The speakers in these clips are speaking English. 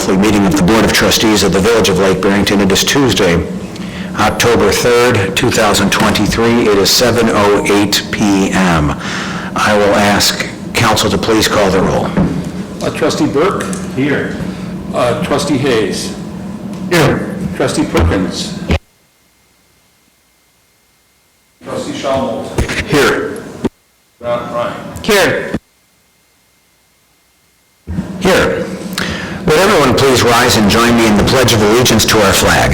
monthly meeting of the Board of Trustees of the Village of Lake Barrington. It is Tuesday, October 3rd, 2023. It is 7:08 p.m. I will ask council to please call the roll. Trustee Burke? Here. Trustee Hayes? Here. Trustee Perkins? Trustee Schalmold? Here. Ryan? Here. Here. Would everyone please rise and join me in the Pledge of Allegiance to our flag?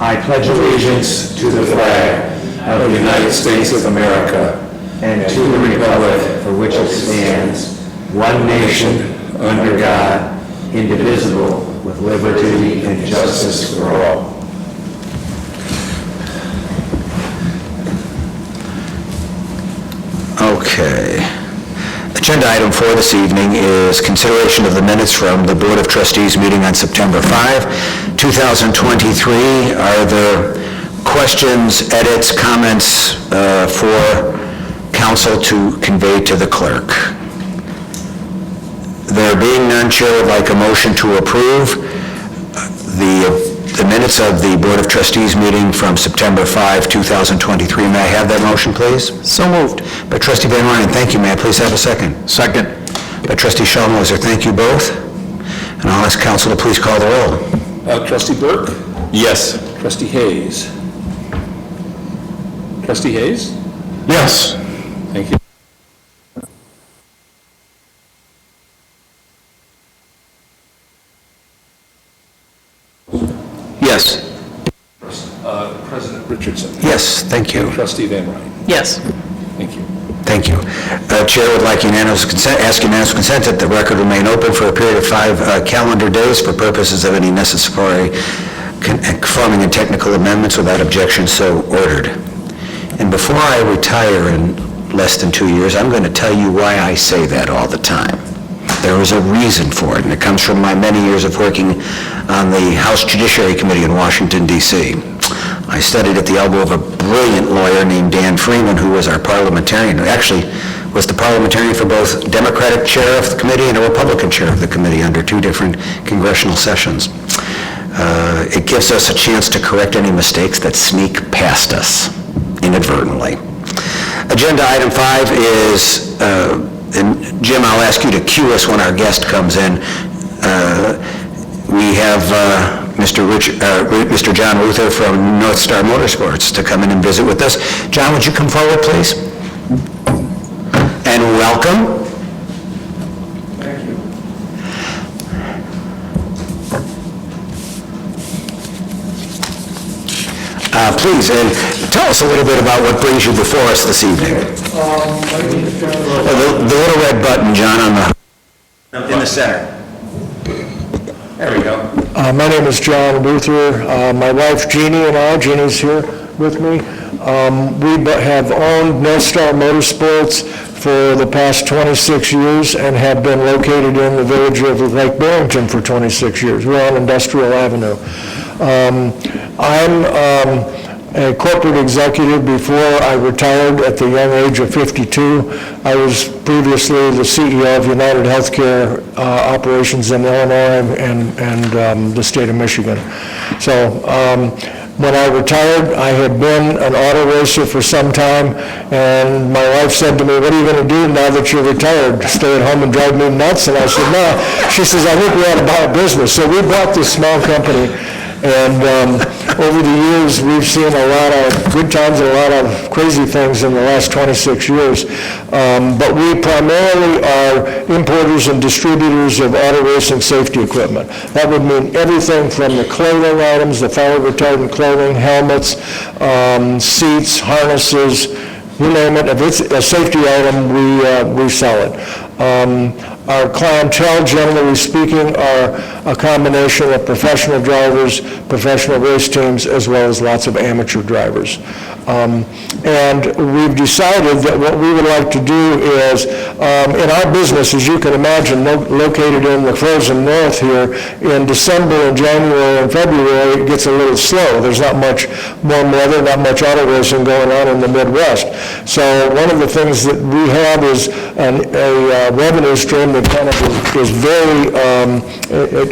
I pledge allegiance to the flag of the United States of America and to the republic for which it stands, one nation, under God, indivisible, with liberty and justice for all. Okay. Agenda item 4 this evening is consideration of the minutes from the Board of Trustees meeting on September 5, 2023. Are there questions, edits, comments for council to convey to the clerk? There being none, Chair would like a motion to approve the minutes of the Board of Trustees meeting from September 5, 2023. May I have that motion, please? So moved. By Trustee Van Ryn, thank you. May I please have a second? Second. By Trustee Schalmoser, thank you both. And I'll ask council to please call the roll. Trustee Burke? Yes. Trustee Hayes? Trustee Hayes? Yes. Thank you. Yes. President Richardson? Yes, thank you. Trustee Van Ryn? Yes. Thank you. Thank you. Chair would like unanimous consent, ask unanimous consent that the record remain open for a period of 5 calendar days for purposes of any necessary conforming and technical amendments. Without objection, so ordered. And before I retire in less than 2 years, I'm going to tell you why I say that all the time. There is a reason for it, and it comes from my many years of working on the House Judiciary Committee in Washington, D.C. I studied at the elbow of a brilliant lawyer named Dan Freeman, who was our parliamentarian, who actually was the parliamentarian for both Democratic chair of the committee and a Republican chair of the committee under 2 different congressional sessions. It gives us a chance to correct any mistakes that sneak past us inadvertently. Agenda item 5 is, and Jim, I'll ask you to cue us when our guest comes in. We have Mr. John Ruther from North Star Motorsports to come in and visit with us. John, would you come forward, please? And welcome. Thank you. Please, and tell us a little bit about what brings you before us this evening. The little red button, John, on in the center. There we go. My name is John Ruther. My wife Jeannie and I, Jeannie's here with me. We have owned North Star Motorsports for the past 26 years and have been located in the village of Lake Barrington for 26 years. We're on Industrial Avenue. I'm a corporate executive before I retired at the young age of 52. I was previously the CEO of United Healthcare operations in Illinois and the state of Michigan. So when I retired, I had been an auto racer for some time, and my wife said to me, "What are you going to do now that you're retired? Stay at home and drive me nuts?" And I said, "No." She says, "I think we ought to buy a business." So we bought this small company. And over the years, we've seen a lot of good times and a lot of crazy things in the last 26 years. But we primarily are importers and distributors of auto racing safety equipment. That would mean everything from the clothing items, the fire retardant clothing, helmets, seats, harnesses, you name it. If it's a safety item, we sell it. Our clientele, generally speaking, are a combination of professional drivers, professional race teams, as well as lots of amateur drivers. And we've decided that what we would like to do is, in our business, as you can imagine, located in the frozen north here, in December and January and February, it gets a little slow. There's not much warm weather, not much auto racing going on in the Midwest. So one of the things that we have is a revenue stream that kind of is very,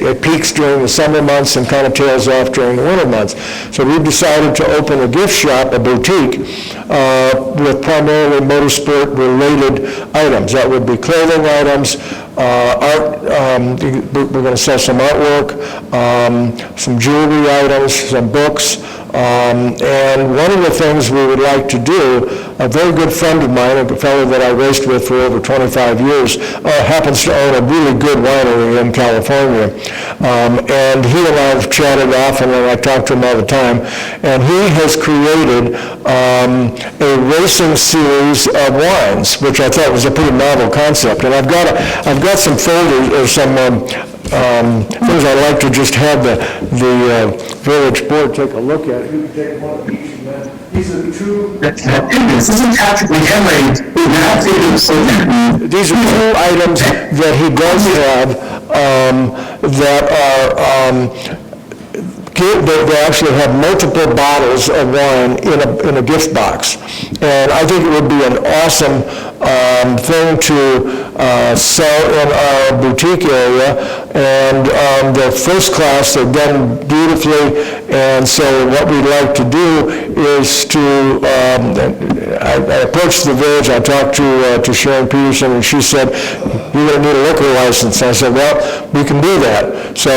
it peaks during the summer months and kind of tails off during the winter months. So we've decided to open a gift shop, a boutique, with primarily motorsport-related items. That would be clothing items, art, we're going to sell some artwork, some jewelry items, some books, and one of the things we would like to do, a very good friend of mine, a fellow that I raced with for over 25 years, happens to own a really good winery in California. And he and I have chatted often, and I talk to him all the time, and he has created a racing series of wines, which I thought was a pretty novel concept. And I've got some folders, or some things I'd like to just have the village board take a look at. You can take one of each, and then these are two. This isn't Patrick McHenry. These are two items that he does have that are. They actually have multiple bottles of wine in a gift box. And I think it would be an awesome thing to sell in our boutique area. And they're first class, they're done beautifully. And so what we'd like to do is to, I approached the village, I talked to Sharon Peterson, and she said, you're going to need a liquor license. I said, well, we can do that. So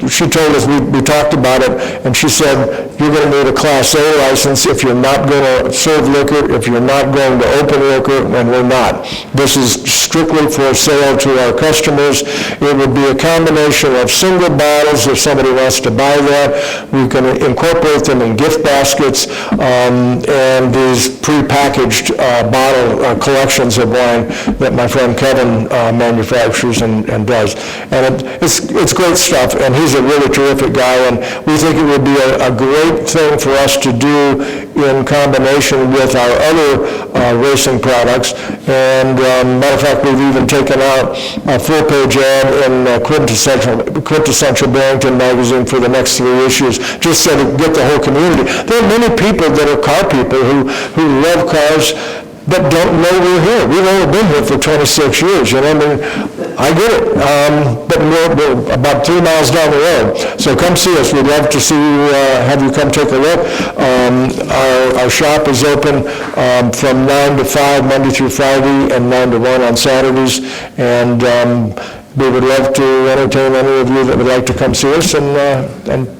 she told us, we talked about it, and she said, you're going to need a Class A license if you're not going to serve liquor, if you're not going to open liquor, and we're not. This is strictly for sale to our customers. It would be a combination of single bottles if somebody wants to buy that. We can incorporate them in gift baskets and these pre-packaged bottle collections of wine that my friend Kevin manufactures and does. And it's great stuff, and he's a really terrific guy, and we think it would be a great thing for us to do in combination with our other racing products. And matter of fact, we've even taken out a full-page ad in Quintessential Barrington magazine for the next 3 issues, just so to get the whole community. There are many people that are car people who love cars but don't know we're here. We've only been here for 26 years, you know, I mean, I get it, but we're about 3 miles down the road. So come see us. We'd love to see you, have you come take a look. Our shop is open from 9 to 5, Monday through Friday, and 9 to 1 on Saturdays, and we would love to entertain any of you that would like to come see us and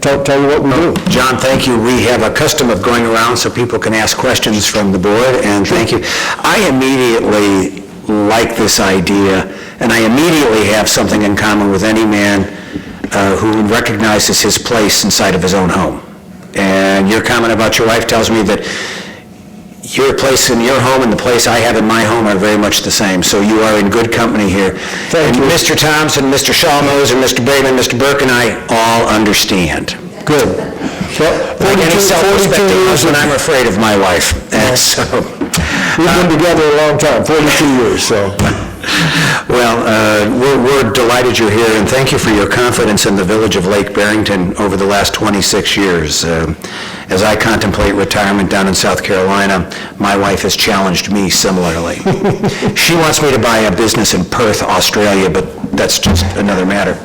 tell you what we do. John, thank you. We have a custom of going around so people can ask questions from the board, and thank you. I immediately like this idea, and I immediately have something in common with any man who recognizes his place inside of his own home. And your comment about your wife tells me that your place in your home and the place I have in my home are very much the same, so you are in good company here. Thank you. Mr. Thompson, Mr. Shalmos, and Mr. Braden, Mr. Burke, and I all understand. Good. Well, Like any 42 self-respecting years, husband, I'm afraid of my wife, and so... we've been together a long time, 42 years, so. Well, we're delighted you're here, and thank you for your confidence in the village of Lake Barrington over the last 26 years. As I contemplate retirement down in South Carolina, my wife has challenged me similarly. She wants me to buy a business in Perth, Australia, but that's just another matter.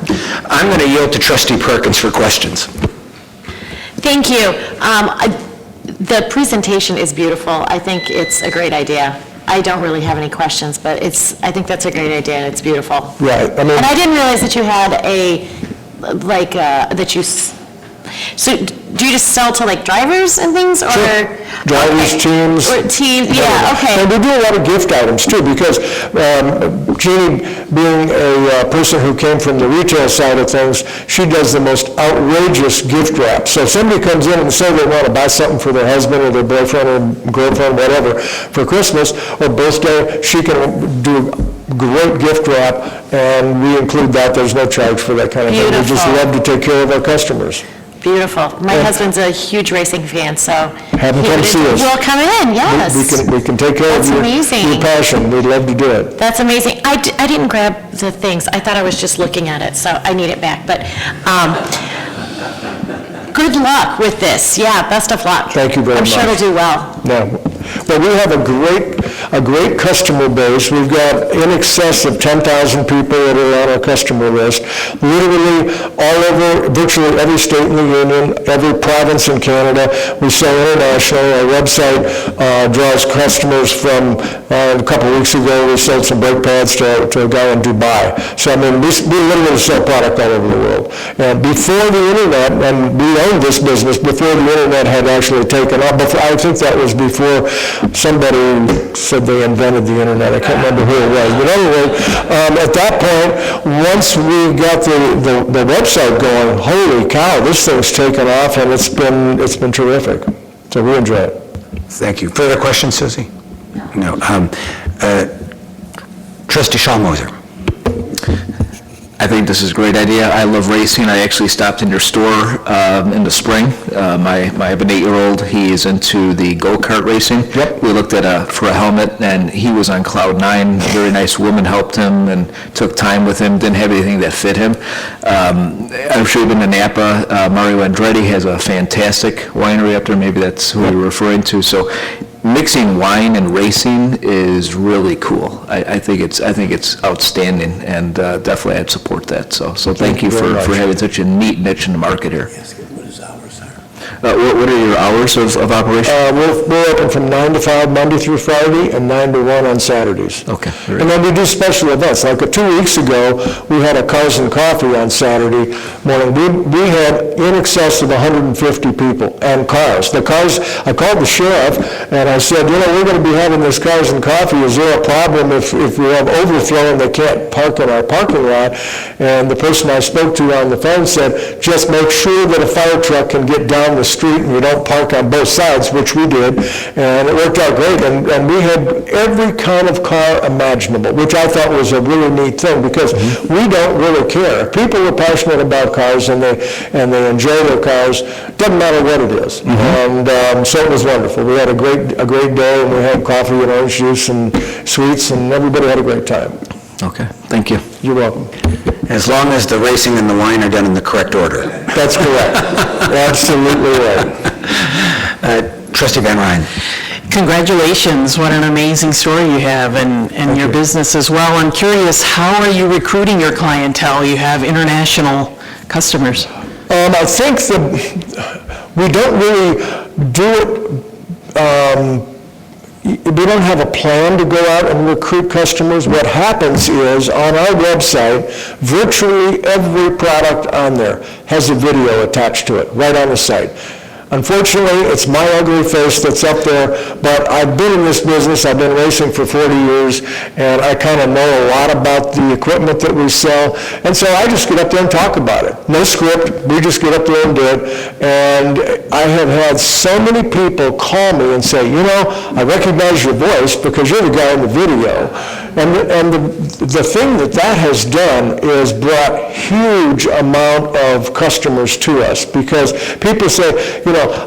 I'm going to yield to Trustee Perkins for questions. Thank you. The presentation is beautiful. I think it's a great idea. I don't really have any questions, but I think that's a great idea, and it's beautiful. Right, I mean... And I didn't realize that you had so do you just sell to like drivers and things, or? Sure. Drivers, Okay. teams. Or teams, yeah, okay. And we do a lot of gift items too, because Jeannie, being a person who came from the retail side of things, she does the most outrageous gift wrap. So if somebody comes in and say they want to buy something for their husband or their boyfriend or girlfriend, whatever, for Christmas or birthday, she can do great gift wrap, and we include that. There's no charge for that kind of thing. We just Beautiful. love to take care of our customers. Beautiful. My husband's a huge racing fan, so. Have him he come would- see us. Well, come in, yes. We can take care of That's your amazing. passion. We'd love to do it. That's amazing. I didn't grab the things. I thought I was just looking at it, so I need it back. But good luck with this. Yeah, best of luck. Thank you very I'm sure much. it'll do well. Yeah. Well, we have a great customer base. We've got in excess of 10,000 people that are on our customer list, literally all over, virtually every state in the union, every province in Canada. We sell international. Our website draws customers from, a couple of weeks ago, we sold some brake pads to a guy in Dubai. So, I mean, we literally sell product all over the world. And before the internet, and we owned this business before the internet had actually taken off. I think that was before somebody said they invented the internet. I can't remember who it was. But anyway, at that point, once we got the website going, holy cow, this thing's taken off, and it's been terrific. So we enjoy it. Thank you. Further questions, Susie? No. Trustee Schallmoser. I think this is a great idea. I love racing. I actually stopped in your store in the spring. I have an 8-year-old. He is into the go-kart racing. Yep. We looked at for a helmet, and he was on cloud 9. A very nice woman helped him and took time with him, didn't have anything that fit him. I'm sure you've been to Napa. Mario Andretti has a fantastic winery up there. Maybe that's who you're referring to. So mixing wine and racing is really cool. I think it's outstanding, and definitely I'd support that. So thank you very much. for having such a neat niche in the market here. What are your hours of operation? We're open from 9 to 5 Monday through Friday, and 9 to 1 on Saturdays. Okay. very And then we do special events. Like 2 weeks ago, we had a Cars and Coffee on Saturday morning. We had in excess of 150 people and cars. The cars, I called the sheriff, and I said, we're going to be having this Cars and Coffee. Is there a problem if we have overflow and they can't park in our parking lot? And the person I spoke to on the phone said, just make sure that a fire truck can get down the street and you don't park on both sides, which we did, and it worked out great. And we had every kind of car imaginable, which I thought was a really neat thing, because we don't really care. If people are passionate about cars and they enjoy their cars, doesn't matter what it is. And so it was wonderful. We had a great day, and we had coffee and orange juice and sweets, and everybody had a great time. Okay, thank you. You're welcome. As long as the racing and the wine are done in the correct order. That's correct. Absolutely right. Trustee Van Ryn. Congratulations, what an amazing story you have, and your business as well. I'm curious, how are you recruiting your clientele? You have international customers. I think we don't really do it, we don't have a plan to go out and recruit customers. What happens is, on our website, virtually every product on there has a video attached to it, right on the site. Unfortunately, it's my ugly face that's up there, but I've been in this business, I've been racing for 40 years, and I kind of know a lot about the equipment that we sell, and so I just get up there and talk about it. No script, we just get up there and do it, and I have had so many people call me and say, I recognize your voice because you're the guy in the video. And the thing that has done is brought huge amount of customers to us, because people say,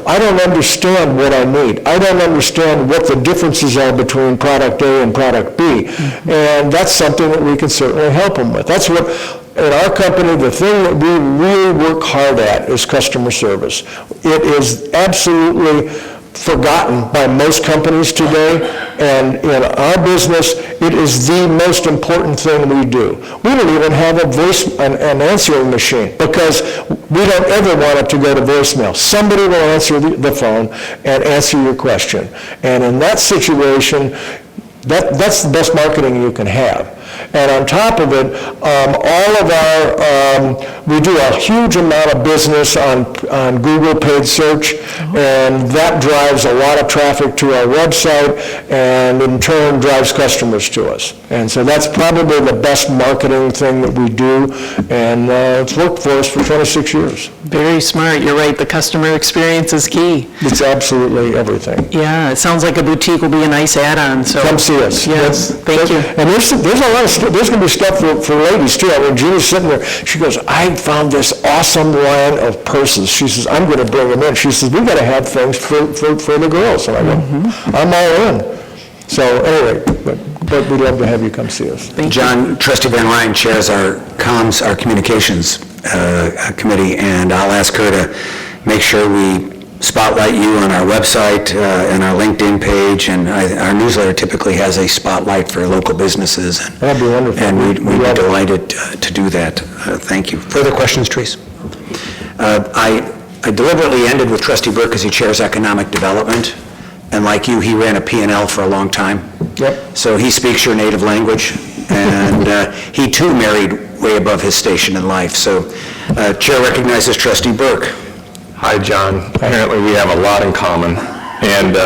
I don't understand what I need. I don't understand what the differences are between product A and product B. And that's something that we can certainly help them with. That's what, in our company, the thing that we really work hard at is customer service. It is absolutely forgotten by most companies today, and in our business, it is the most important thing we do. We don't even have an answering machine, because we don't ever want it to go to voicemail. Somebody will answer the phone and answer your question. And in that situation, that's the best marketing you can have. And on top of it, we do a huge amount of business on Google paid search, and that drives a lot of traffic to our website, and in turn drives customers to us. And so that's probably the best marketing thing that we do, and it's worked for us for 26 years. Very smart, you're right, the customer experience is key. It's absolutely everything. Yeah, it sounds like a boutique will be a nice add-on, so. Come see see us. Yes, thank you. And there's a lot of stuff, there's going to be stuff for ladies too. I mean, Gina's sitting there, she goes, I found this awesome line of purses. She says, I'm going to bring them in. She says, we got to have things for the girls. And I go, I'm all in. So anyway, but we'd love to have you come see us. John, Trustee Van Ryn chairs our communications committee, and I'll ask her to make sure we spotlight you on our website and our LinkedIn page, and our newsletter typically has a spotlight for local businesses. That'd be wonderful. And we'd be delighted to do that. Thank you. Further questions, Therese? I deliberately ended with Trustee Burke because he chairs economic development, and like you, he ran a P&L for a long time. Yep. So he speaks your native language, and he too married way above his station in life. So Chair recognizes Trustee Burke. Hi, John. Apparently, we have a lot in common. And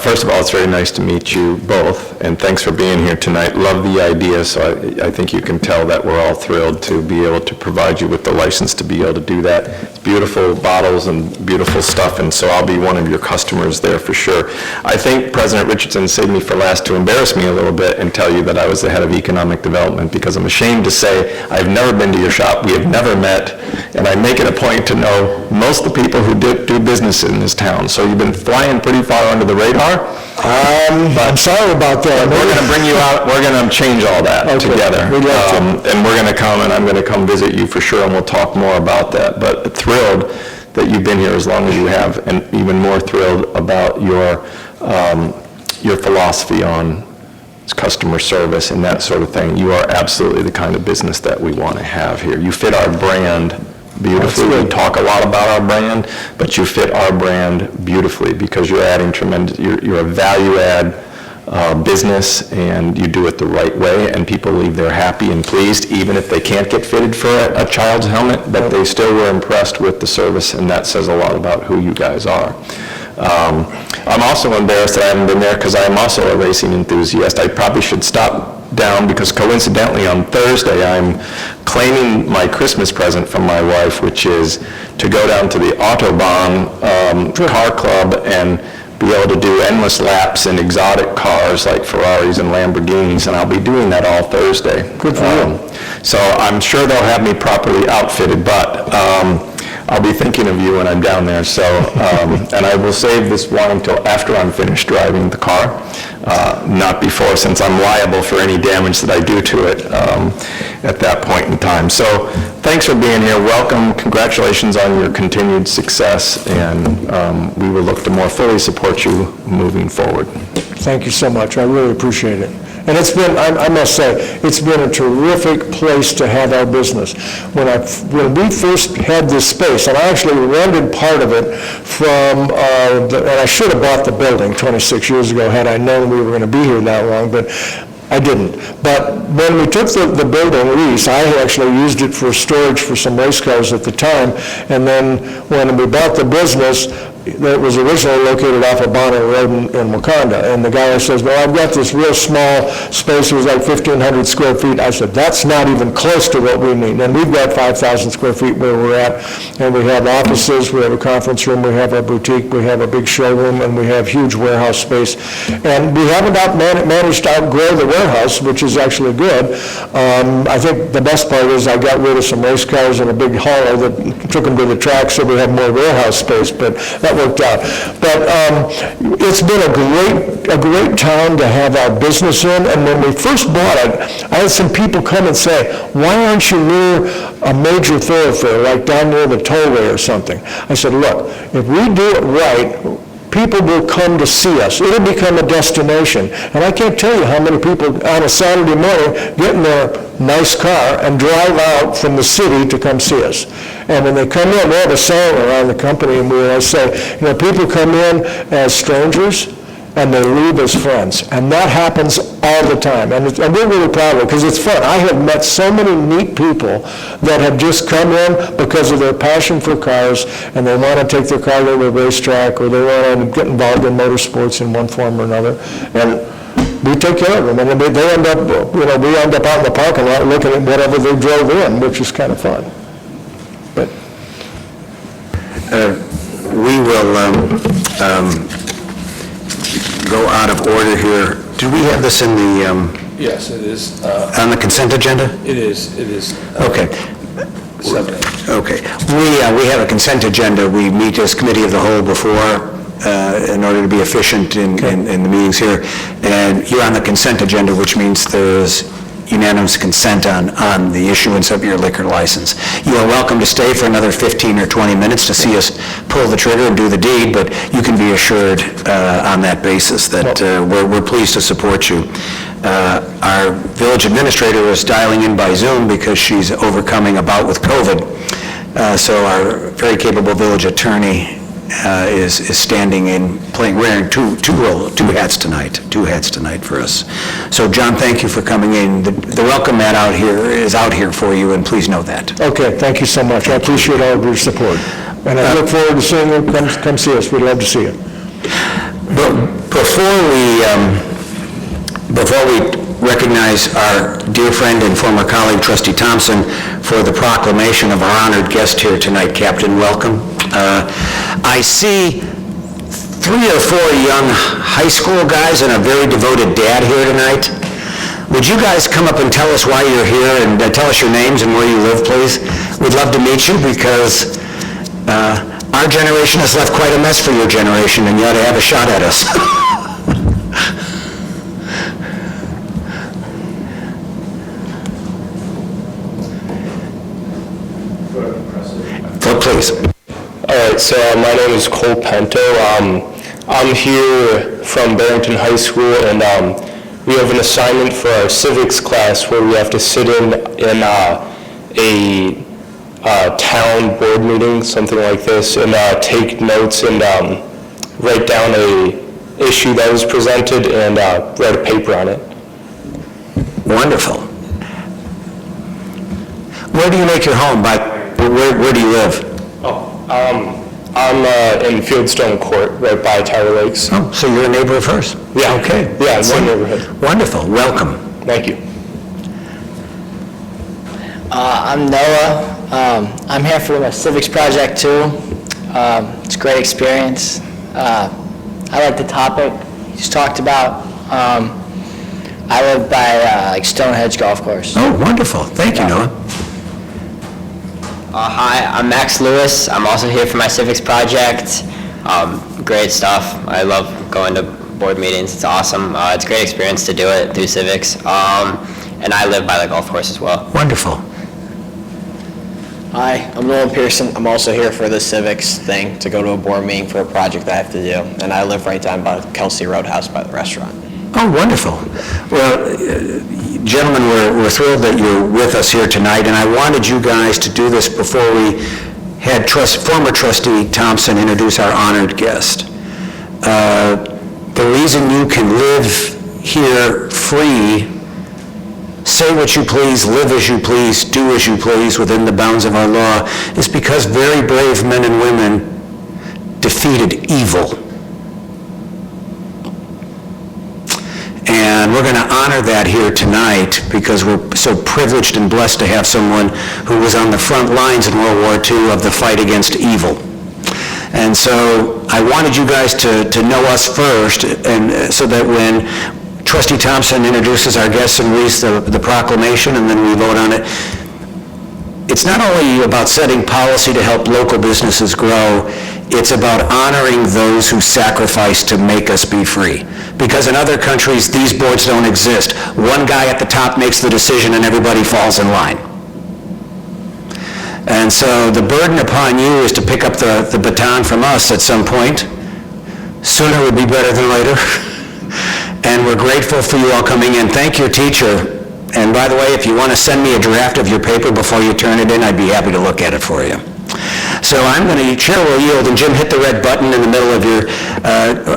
first of all, it's very nice to meet you both, and thanks for being here tonight. Love the idea, so I think you can tell that we're all thrilled to be able to provide you with the license to be able to do that. It's beautiful bottles and beautiful stuff, and so I'll be one of your customers there for sure. I think President Richardson saved me for last to embarrass me a little bit and tell you that I was the head of economic development, because I'm ashamed to say I've never been to your shop, we have never met, and I make it a point to know most of the people who do business in this town. So you've been flying pretty far under the radar. I'm sorry about that. We're going to bring you out, we're going to change all that together. We'd love to. And we're going to come, and I'm going to come visit you for sure, and we'll talk more about that. But thrilled that you've been here as long as you have, and even more thrilled about your philosophy on customer service and that sort of thing. You are absolutely the kind of business that we want to have here. You fit our brand beautifully. We talk a lot about our brand, but you fit our brand beautifully because you're adding tremendous, you're a value-add business, and you do it the right way, and people leave there happy and pleased, even if they can't get fitted for a child's helmet, but they still were impressed with the service, and that says a lot about who you guys are. I'm also embarrassed that I haven't been there because I'm also a racing enthusiast. I probably should stop down because coincidentally on Thursday I'm claiming my Christmas present from my wife, which is to go down to the Autobahn car club and be able to do endless laps in exotic cars like Ferraris and Lamborghinis, and I'll be doing that all Thursday. Good for you. So I'm sure they'll have me properly outfitted, but I'll be thinking of you when I'm down there. So, and I will save this wine until after I'm finished driving the car, not before, since I'm liable for any damage that I do to it at that point in time. So thanks for being here. Welcome. Congratulations on your continued success, and we will look to more fully support you moving forward. Thank you so much. I really appreciate it. And it's been, I must say, it's been a terrific place to have our business. When we first had this space, and I actually rented part of it from, and I should have bought the building 26 years ago had I known we were going to be here that long, but I didn't. But when we took the building lease, I actually used it for storage for some race cars at the time, and then when we bought the business, that was originally located off of Bonner Road in Wakanda, and the guy says, well, I've got this real small space, it was like 1,500 square feet. I said, that's not even close to what we need. And we've got 5,000 square feet where we're at, and we have offices, we have a conference room, we have a boutique, we have a big showroom, and we have huge warehouse space. And we haven't managed to outgrow the warehouse, which is actually good. I think the best part is I got rid of some race cars in a big hauler that took them to the track so we have more warehouse space, but that worked out. But it's been a great town to have our business in, and when we first bought it, I had some people come and say, why aren't you near a major thoroughfare, like down near the tollway or something? I said, look, if we do it right, people will come to see us. It'll become a destination. And I can't tell you how many people on a Saturday morning get in their nice car and drive out from the city to come see us. And when they come in, we have a saying around the company, and we always say, you know, people come in as strangers and they leave as friends. And that happens all the time. And we're really proud of it because it's fun. I have met so many neat people that have just come in because of their passion for cars, and they want to take their car to the racetrack, or they want to get involved in motorsports in one form or another. And we take care of them. And they end up, you know, we end up out in the parking lot looking at whatever they drove in, which is kind of fun. But we will go out of order here. Did we have this in the, Yes, it is, on the consent agenda? it is. Okay. 7. Okay. We have a consent agenda. We meet as committee of the whole before, in order to be efficient in the meetings here. And you're on the consent agenda, which means there's unanimous consent on the issuance of your liquor license. You are welcome to stay for another 15 or 20 minutes to see us pull the trigger and do the deed, but you can be assured on that basis that we're pleased to support you. Our village administrator is dialing in by Zoom because she's overcoming a bout with COVID. So our very capable village attorney is standing in, wearing two hats tonight for us. So John, thank you for coming in. The welcome mat is out here for you, and please know that. Okay, thank you so much. I appreciate all of your support. And I look forward to seeing you. Come see us. We'd love to see you. But before we recognize our dear friend and former colleague, Trustee Thompson, for the proclamation of our honored guest here tonight, Captain, welcome. I see 3 or 4 young high school guys and a very devoted dad here tonight. Would you guys come up and tell us why you're here and tell us your names and where you live, please? We'd love to meet you because our generation has left quite a mess for your generation, and you ought to have a shot at us. Please. All right, so my name is Cole Pento. I'm here from Barrington High School, and we have an assignment for our civics class where we have to sit in a town board meeting, something like this, and take notes and write down a issue that was presented and write a paper on it. Wonderful. Where do you make your home? Where do you live? I'm in Fieldstone Court, right by Tower Lakes. Oh, so you're a neighbor of hers? Yeah. Okay. Yeah, it's one neighborhood. Wonderful. Welcome. Thank you. I'm Noah. I'm here for the civics project too. It's a great experience. I like the topic you just talked about. I live by Stonehenge Golf Course. Oh, wonderful. Thank you, Noah. Hi, I'm Max Lewis. I'm also here for my civics project. Great stuff. I love going to board meetings. It's awesome. It's a great experience to do it through civics. And I live by the golf course as well. Wonderful. Hi, I'm Nolan Pearson. I'm also here for the civics thing, to go to a board meeting for a project that I have to do. And I live right down by Kelsey Roadhouse by the restaurant. Oh, wonderful. Well, gentlemen, we're thrilled that you're with us here tonight, and I wanted you guys to do this before we had former trustee Thompson introduce our honored guest. The reason you can live here free, say what you please, live as you please, do as you please within the bounds of our law is because very brave men and women defeated evil. And we're going to honor that here tonight because we're so privileged and blessed to have someone who was on the front lines in World War II of the fight against evil. And so I wanted you guys to know us first, and so that when Trustee Thompson introduces our guests and reads the proclamation and then we vote on it, it's not only about setting policy to help local businesses grow, it's about honoring those who sacrifice to make us be free. Because in other countries, these boards don't exist. One guy at the top makes the decision and everybody falls in line. And so the burden upon you is to pick up the baton from us at some point. Sooner would be better than later. And we're grateful for you all coming in. Thank your teacher. And by the way, if you want to send me a draft of your paper before you turn it in, I'd be happy to look at it for you. So I'm going to, Chair will yield, and Jim, hit the red button in the middle of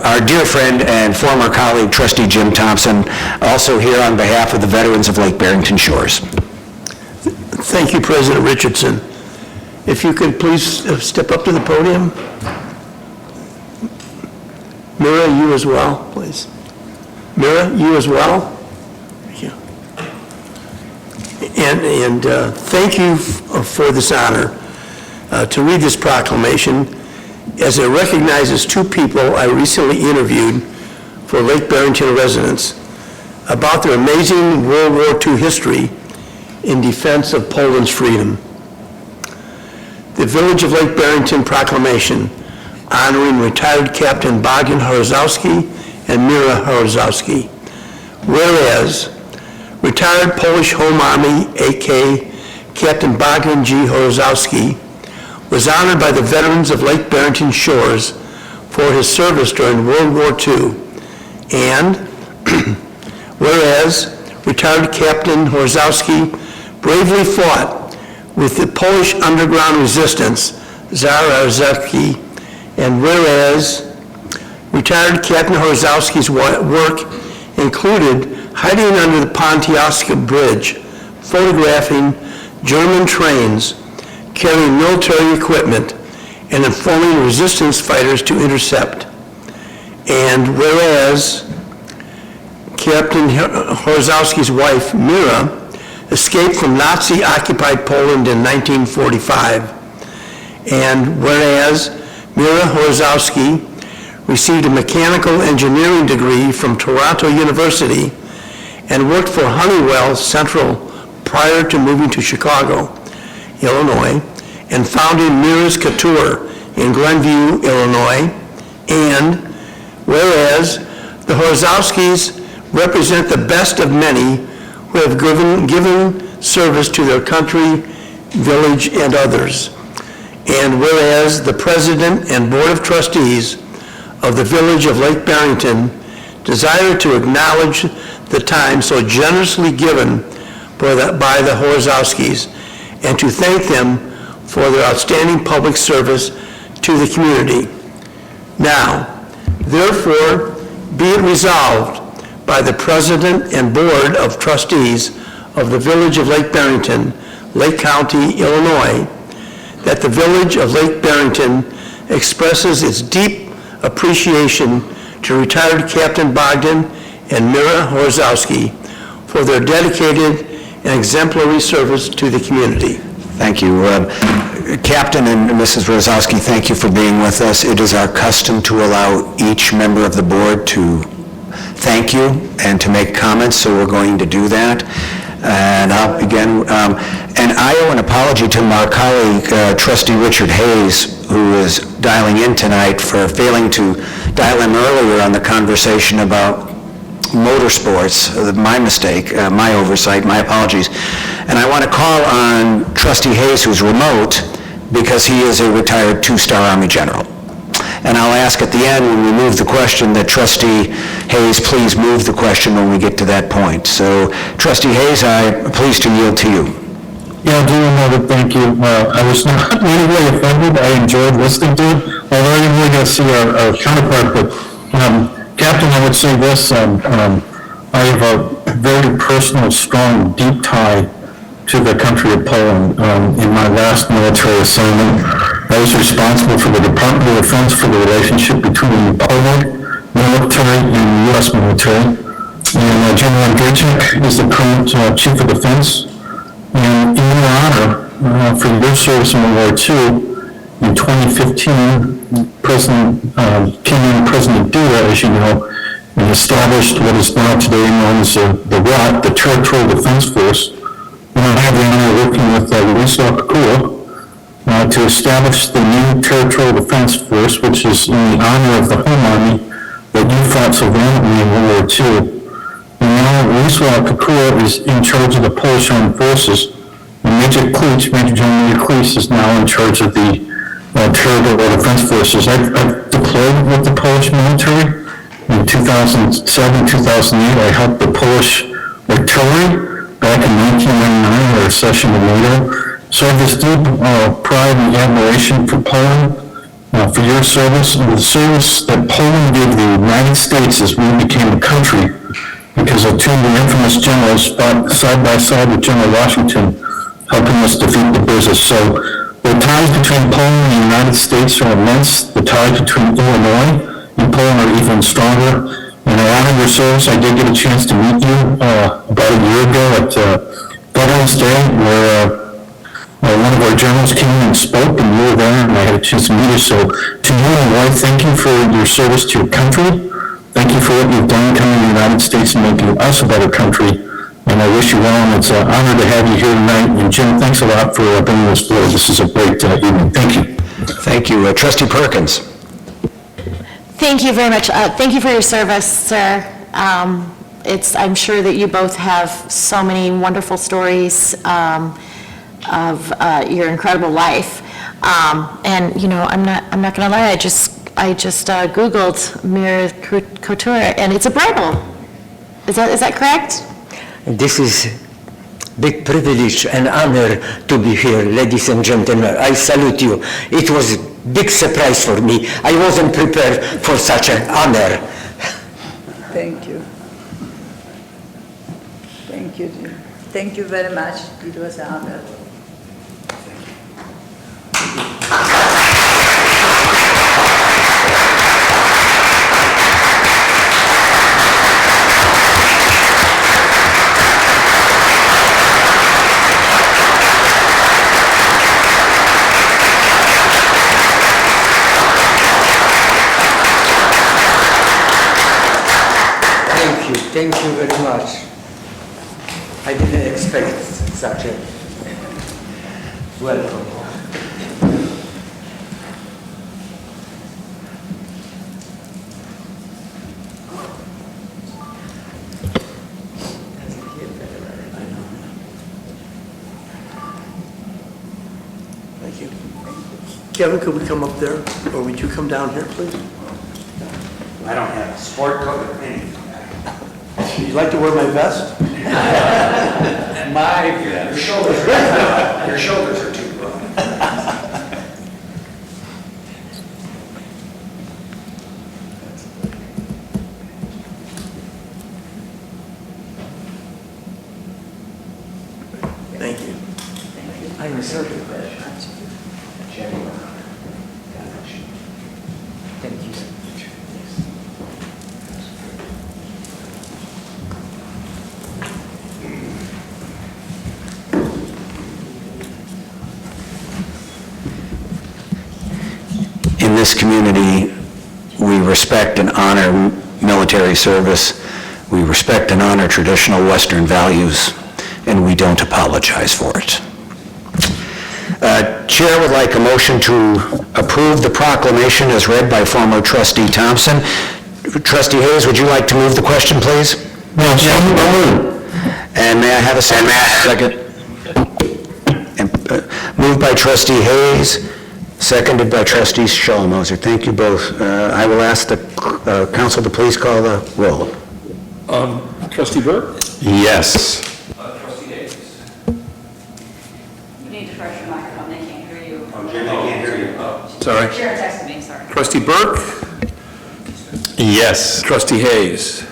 our dear friend and former colleague, Trustee Jim Thompson, also here on behalf of the veterans of Lake Barrington Shores. Thank you, President Richardson. If you could please step up to the podium. Mira, you as well, please. Mira, you as well. Thank you. And thank you for this honor to read this proclamation, as it recognizes 2 people I recently interviewed for Lake Barrington residents about their amazing World War II history in defense of Poland's freedom. The Village of Lake Barrington Proclamation honoring retired Captain Bogdan Horozowski and Mira Horozowski. Whereas, retired Polish Home Army, a.k.a. Captain Bogdan G. Horozowski, was honored by the veterans of Lake Barrington shores for his service during World War II. And whereas, retired Captain Horozowski bravely fought with the Polish underground resistance, Zaraszewski, and whereas, retired Captain Horozowski's work included hiding under the Pontiac Bridge, photographing German trains, carrying military equipment, and informing resistance fighters to intercept. And whereas Captain Horozowski's wife, Mira, escaped from Nazi-occupied Poland in 1945. And whereas Mira Horozowski received a mechanical engineering degree from Toronto University and worked for Honeywell Central prior to moving to Chicago, Illinois, and founding Mira's Couture in Glenview, Illinois. And whereas the Horozowskis represent the best of many who have given service to their country, village, and others. And whereas the President and Board of Trustees of the Village of Lake Barrington desire to acknowledge the time so generously given by the Horozowskis and to thank them for their outstanding public service to the community. Now, therefore, be it resolved by the President and Board of Trustees of the Village of Lake Barrington, Lake County, Illinois, that the Village of Lake Barrington expresses its deep appreciation to retired Captain Bogdan and Mira Horozowski for their dedicated and exemplary service to the community. Thank you. Captain and Mrs. Horozowski, thank you for being with us. It is our custom to allow each member of the board to thank you and to make comments, so we're going to do that. And I'll begin. And I owe an apology to my colleague, Trustee Richard Hayes, who is dialing in tonight, for failing to dial in earlier on the conversation about motorsports. My mistake, my oversight, my apologies. And I want to call on Trustee Hayes, who's remote, because he is a retired two-star Army general. And I'll ask at the end, when we move the question, that Trustee Hayes please move the question when we get to that point. So, Trustee Hayes, I'm pleased to yield to you. Yeah, Dean, thank you. I was not in any way offended. I enjoyed listening to it, although I didn't really get to see our counterpart. But, Captain, I would say this. I have a very personal, strong, deep tie to the country of Poland. In my last military assignment, I was responsible for the Department of Defense for the relationship between the Polish military and the U.S. military. And General Andrzejczyk is the current Chief of Defense. And in your honor, for your service in World War II, in 2015, President Duda, as you know, established what is now today known as the ROT, the Territorial Defense Force. And I have the honor of working with Luisa Kakula to establish the new Territorial Defense Force, which is in the honor of the Home Army that you fought so valiantly in World War II. And now Luisa Kakula is in charge of the Polish Armed Forces, and Major General Klich is now in charge of the Territorial Defense Forces. I've deployed with the Polish military. In 2007, 2008, I helped the Polish artillery. Back in 1999, our accession to NATO. So I have this deep pride and admiration for Poland, for your service, and the service that Poland gave the United States as we became a country, because of two of the infamous generals fought side by side with General Washington, helping us defeat the British. So the ties between Poland and the United States are immense. The ties between Illinois and Poland are even stronger. And I honor your service. I did get a chance to meet you about a year ago at Veterans Day, where one of our generals came and spoke, and you were there, and I had a chance to meet you. So to you and your wife, thank you for your service to your country. Thank you for what you've done coming to the United States and making us a better country. And I wish you well, and it's an honor to have you here tonight. And Jim, thanks a lot for bringing this forward. This is a great evening. Thank you. Thank you. Trustee Perkins. Thank you very much. Thank you for your service, sir. I'm sure that you both have so many wonderful stories of your incredible life. And, you know, I'm not going to lie, I just Googled Mir Couture, and it's a bridal. Is that correct? This is big privilege and honor to be here, ladies and gentlemen. I salute you. It was a big surprise for me. I wasn't prepared for such an honor. Thank you. Thank you, Jim. Thank you very much. It was an honor. Thank you very much. I didn't expect such a welcome. Thank you. Kevin, could we come up there, or would you come down here, please? I don't have a sport coat or anything. Would you like to wear my vest? Your shoulders are too broad. Thank you. I'm sorry. Thank you so much. In this community, we respect and honor military service. We respect and honor traditional Western values, and we don't apologize for it. Chair would like a motion to approve the proclamation as read by former Trustee Thompson. Trustee Hayes, would you like to move the question, please? Yes, And may I have a second? Second. Moved by Trustee Hayes, seconded by Trustee Schalmoser. Thank you both. I will ask the council to please call the roll. Trustee Burke? Yes. Trustee Hayes? You need to press your microphone, they can't hear you. Oh, Jim, they can't hear you. Sorry. Sharon texted me, sorry. Trustee Burke? Yes. Trustee Hayes?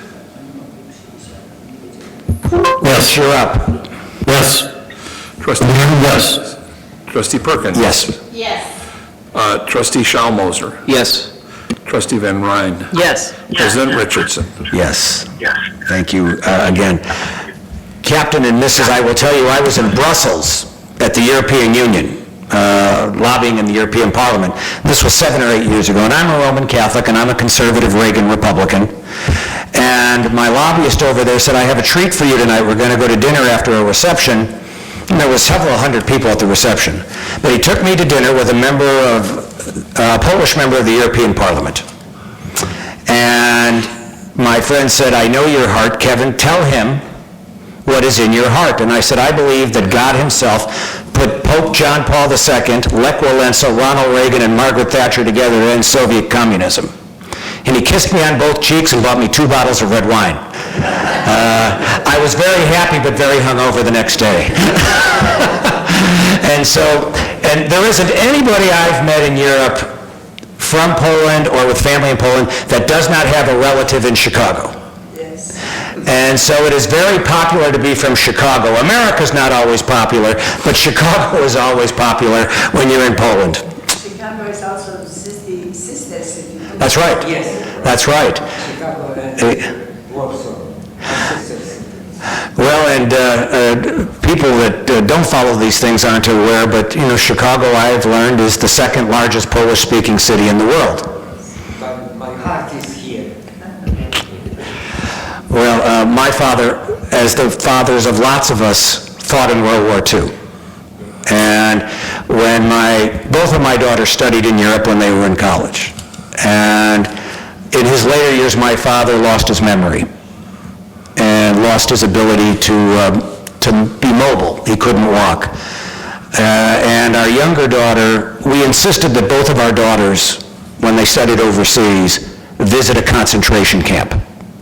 Yes, you're up. Yes. Trustee? Yes. Trustee Perkins? Yes. Yes. Trustee Schalmoser? Yes. Trustee Van Ryn? Yes. President Richardson? Yes. Thank you again. Captain and Mrs., I will tell you, I was in Brussels at the European Union, lobbying in the European Parliament. This was 7 or 8 years ago, and I'm a Roman Catholic, and I'm a conservative Reagan Republican. And my lobbyist over there said, I have a treat for you tonight. We're going to go to dinner after a reception. And there was several hundred people at the reception. But he took me to dinner with a Polish member of the European Parliament. And my friend said, I know your heart, Kevin, tell him what is in your heart. And I said, I believe that God himself put Pope John Paul II, Lech Walesa, Ronald Reagan, and Margaret Thatcher together to end Soviet communism. And he kissed me on both cheeks and bought me 2 bottles of red wine. I was very happy but very hungover the next day. And there isn't anybody I've met in Europe from Poland or with family in Poland that does not have a relative in Chicago. Yes. And so it is very popular to be from Chicago. America's not always popular, but Chicago is always popular when you're in Poland. Chicago is also the sister city. That's right. Yes. That's right. Chicago and Warsaw. Well, and people that don't follow these things aren't aware, but, you know, Chicago, I've learned, is the second largest Polish-speaking city in the world. But my heart is here. Well, my father, as the fathers of lots of us, fought in World War II. And when both of my daughters studied in Europe when they were in college. And in his later years, my father lost his memory and lost his ability to be mobile. He couldn't walk. And our younger daughter, we insisted that both of our daughters, when they studied overseas, visit a concentration camp.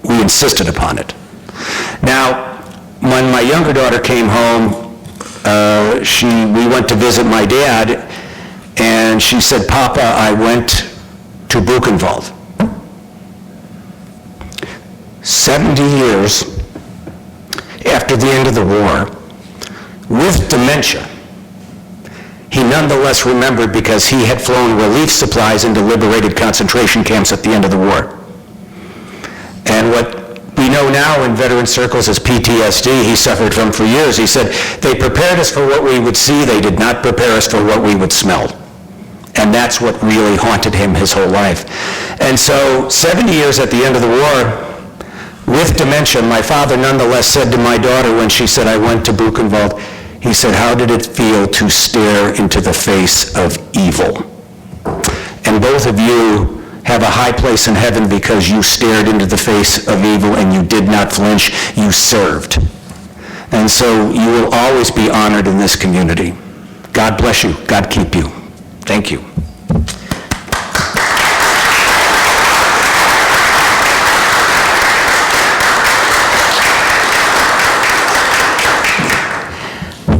We insisted upon it. Now, when my younger daughter came home, we went to visit my dad, and she said, "Papa, I went to Buchenwald." 70 years after the end of the war, with dementia, he nonetheless remembered because he had flown relief supplies into liberated concentration camps at the end of the war. And what we know now in veteran circles as PTSD, he suffered from for years. He said, "They prepared us for what we would see, they did not prepare us for what we would smell." And that's what really haunted him his whole life. And so 70 years at the end of the war, with dementia, my father nonetheless said to my daughter when she said, "I went to Buchenwald," he said, "How did it feel to stare into the face of evil?" And both of you have a high place in heaven because you stared into the face of evil and you did not flinch, you served. And so you will always be honored in this community. God bless you. God keep you. Thank you.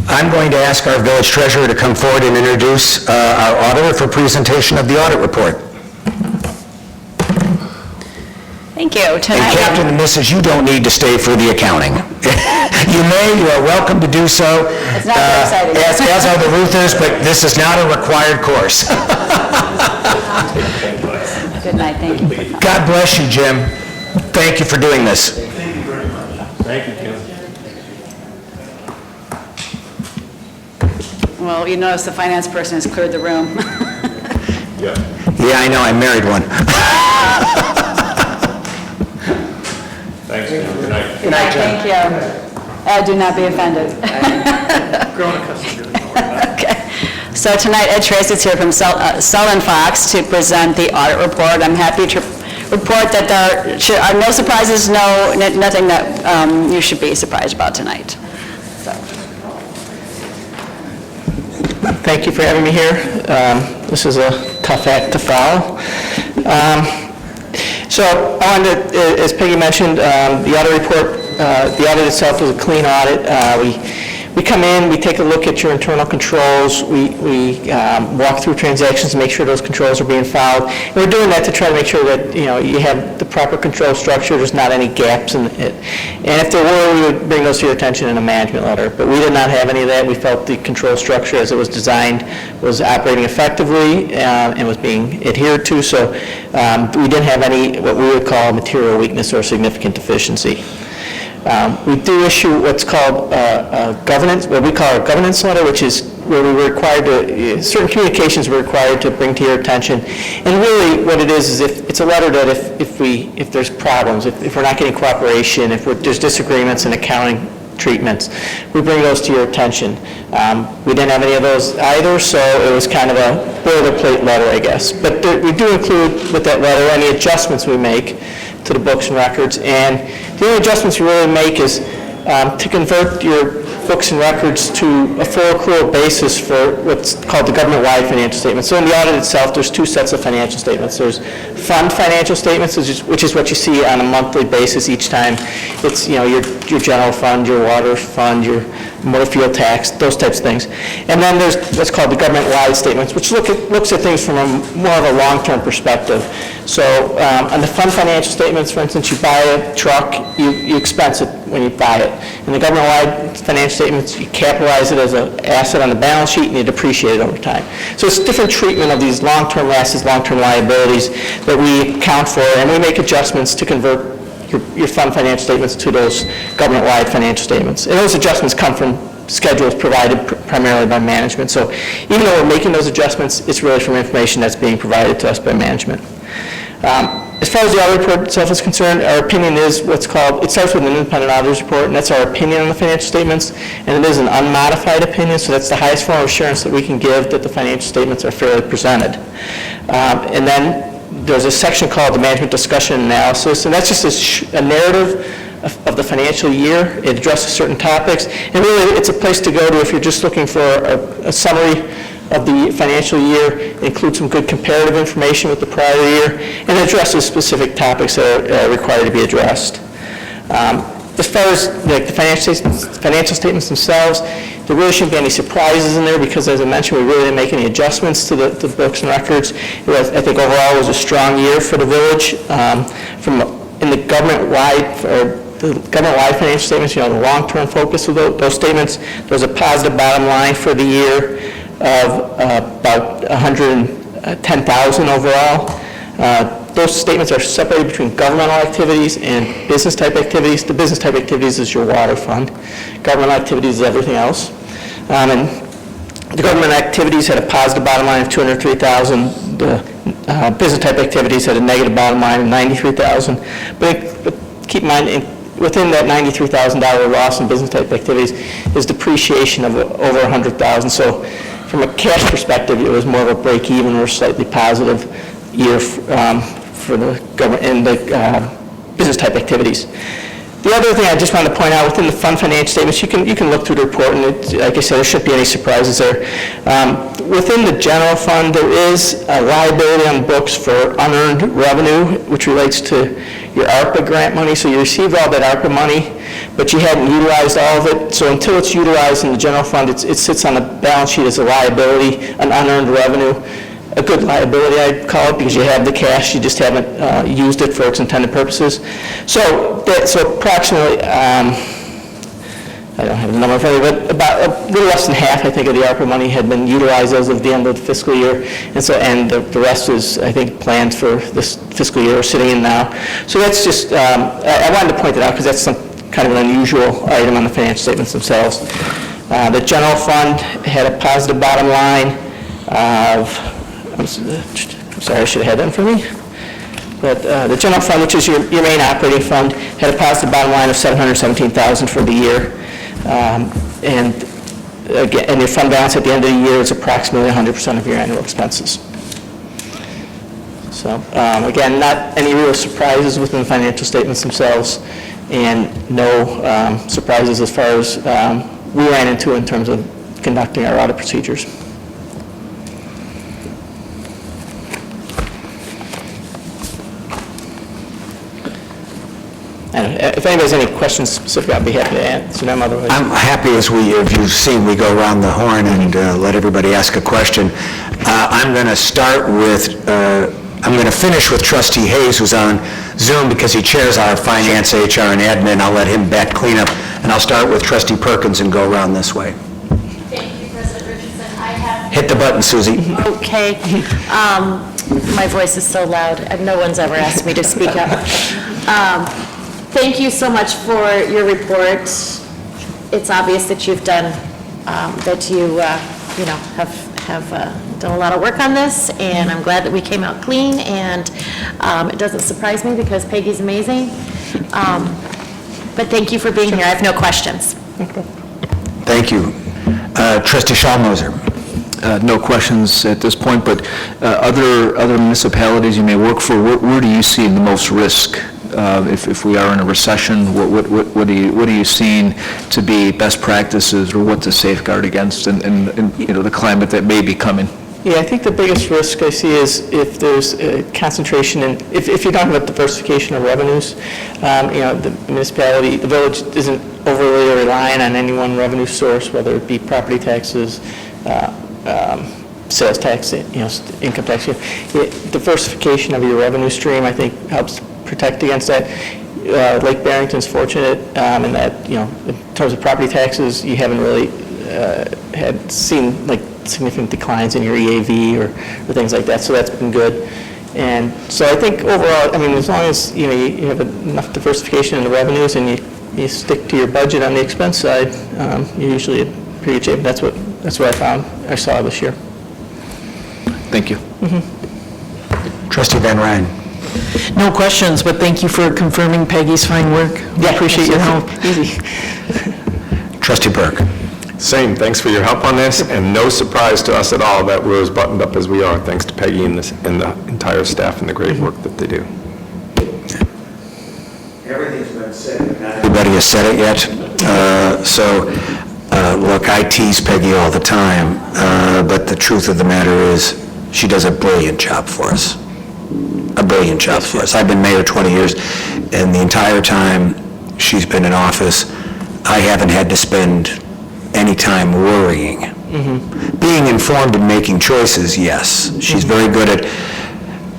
I'm going to ask our village treasurer to come forward and introduce our auditor for presentation of the audit report. Thank you. And Captain and Mrs., you don't need to stay for the accounting. You are welcome to do so. It's not very exciting. As are the Ruthers, but this is not a required course. Good night, thank you. God bless you, Jim. Thank you for doing this. Thank you very much. Thank you, Kim. Well, you notice the finance person has cleared the room. Yeah, I know, I married one. Thanks, Kim. Good night. Good night, thank you. Do not be offended. Grown accustomed to it. Okay. So tonight, Ed Trace is here from Sullivan Fox to present the audit report. I'm happy to report that there are no surprises, nothing that you should be surprised about tonight. So. Thank you for having me here. This is a tough act to follow. So, as Peggy mentioned, the audit report, the audit itself was a clean audit. We come in, we take a look at your internal controls, we walk through transactions to make sure those controls are being followed. And we're doing that to try to make sure that you have the proper control structure, there's not any gaps in it. And if there were, we would bring those to your attention in a management letter. But we did not have any of that. We felt the control structure as it was designed was operating effectively and was being adhered to. So we didn't have any what we would call material weakness or significant deficiency. We do issue what's called governance, what we call a governance letter, which is where we were required to, certain communications we're required to bring to your attention. And really what it is if it's a letter that if there's problems, if we're not getting cooperation, if there's disagreements in accounting treatments, we bring those to your attention. We didn't have any of those either, so it was kind of a boilerplate letter, I guess. But we do include with that letter any adjustments we make to the books and records, and the only adjustments you really make is to convert your books and records to a full accrual basis for what's called the government-wide financial statement. So in the audit itself, there's two sets of financial statements. There's fund financial statements, which is what you see on a monthly basis each time. It's your general fund, your water fund, your motor fuel tax, those types of things. And then there's what's called the government-wide statements, which looks at things from more of a long-term perspective. So on the fund financial statements, for instance, you buy a truck, you expense it when you buy it. In the government-wide financial statements, you capitalize it as an asset on the balance sheet and you depreciate it over time. So it's different treatment of these long-term assets, long-term liabilities that we account for, and we make adjustments to convert your fund financial statements to those government-wide financial statements. And those adjustments come from schedules provided primarily by management. So even though we're making those adjustments, it's really from information that's being provided to us by management. As far as the audit report itself is concerned, our opinion is what's called, it starts with an independent auditor's report, and that's our opinion on the financial statements, and it is an unmodified opinion, so that's the highest form of assurance that we can give that the financial statements are fairly presented. And then there's a section called the management discussion and analysis, and that's just a narrative of the financial year. It addresses certain topics, and really it's a place to go to if you're just looking for a summary of the financial year. It includes some good comparative information with the prior year, and it addresses specific topics that are required to be addressed. As far as the financial statements themselves, there really shouldn't be any surprises in there because, as I mentioned, we really didn't make any adjustments to the books and records. I think overall it was a strong year for the village. In the government-wide financial statements, the long-term focus of those statements, there was a positive bottom line for the year of about $110,000 overall. Those statements are separated between governmental activities and business-type activities. The business-type activities is your water fund. Governmental activities is everything else. And the government activities had a positive bottom line of $203,000. The business-type activities had a negative bottom line of $93,000. But keep in mind, within that $93,000 loss in business-type activities is depreciation of over $100,000. So from a cash perspective, it was more of a break-even or slightly positive year for the government and the business-type activities. The other thing I just wanted to point out, within the fund financial statements, you can look through the report, and like I said, there shouldn't be any surprises there. Within the general fund, there is a liability on books for unearned revenue, which relates to your ARPA grant money. So you received all that ARPA money, but you hadn't utilized all of it. So until it's utilized in the general fund, it sits on the balance sheet as a liability, an unearned revenue. A good liability, I'd call it, because you have the cash, you just haven't used it for its intended purposes. So approximately, I don't have the number in front of me, but about a little less than half, I think, of the ARPA money had been utilized as of the end of the fiscal year, and the rest is, I think, planned for this fiscal year we're sitting in now. So that's just, I wanted to point that out because that's some kind of an unusual item on the financial statements themselves. The general fund had a positive bottom line of, I'm sorry, I should have had that in front of me. But the general fund, which is your main operating fund, had a positive bottom line of $717,000 for the year. And your fund balance at the end of the year is approximately 100% of your annual expenses. So again, not any real surprises within the financial statements themselves, and no surprises as far as we ran into in terms of conducting our audit procedures. If anybody has any questions specific, I'd be happy to answer them. Otherwise, I'm happy, as you've seen, we go around the horn and let everybody ask a question. I'm going to finish with Trustee Hayes, who's on Zoom because he chairs our Finance, HR, and Admin. I'll let him back clean up, and I'll start with Trustee Perkins and go around this way. Thank you, President Richardson. Hit the button, Susie. Okay. My voice is so loud, and no one's ever asked me to speak up. Thank you so much for your report. It's obvious that you've done, that you have done a lot of work on this, and I'm glad that we came out clean, and it doesn't surprise me because Peggy's amazing. But thank you for being here. I have no questions. Thank you. Trustee Schalmoser. No questions at this point, but other municipalities you may work for, where do you see the most risk? If we are in a recession, what are you seeing to be best practices or what to safeguard against in the climate that may be coming? Yeah, I think the biggest risk I see is if there's a concentration in, if you're talking about diversification of revenues, the municipality, the village isn't overly relying on any one revenue source, whether it be property taxes, sales tax, income tax. Diversification of your revenue stream, I think, helps protect against that. Lake Barrington's fortunate in that, in terms of property taxes, you haven't really had seen significant declines in your EAV or things like that, so that's been good. And so I think overall, as long as you have enough diversification in the revenues and you stick to your budget on the expense side, you're usually in pretty good shape. That's what I saw this year. Thank you. Trustee Van Ryn. No questions, but thank you for confirming Peggy's fine work. We appreciate your help. Easy. Trustee Burke. Same, thanks for your help on this, and no surprise to us at all that we're as buttoned up as we are, thanks to Peggy and the entire staff and the great work that they do. Everything's been said, but not everybody has said it yet. Look, I tease Peggy all the time, but the truth of the matter is, she does a brilliant job for us. A brilliant job for us. I've been mayor 20 years, and the entire time she's been in office, I haven't had to spend any time worrying. Being informed and making choices, yes. She's very good at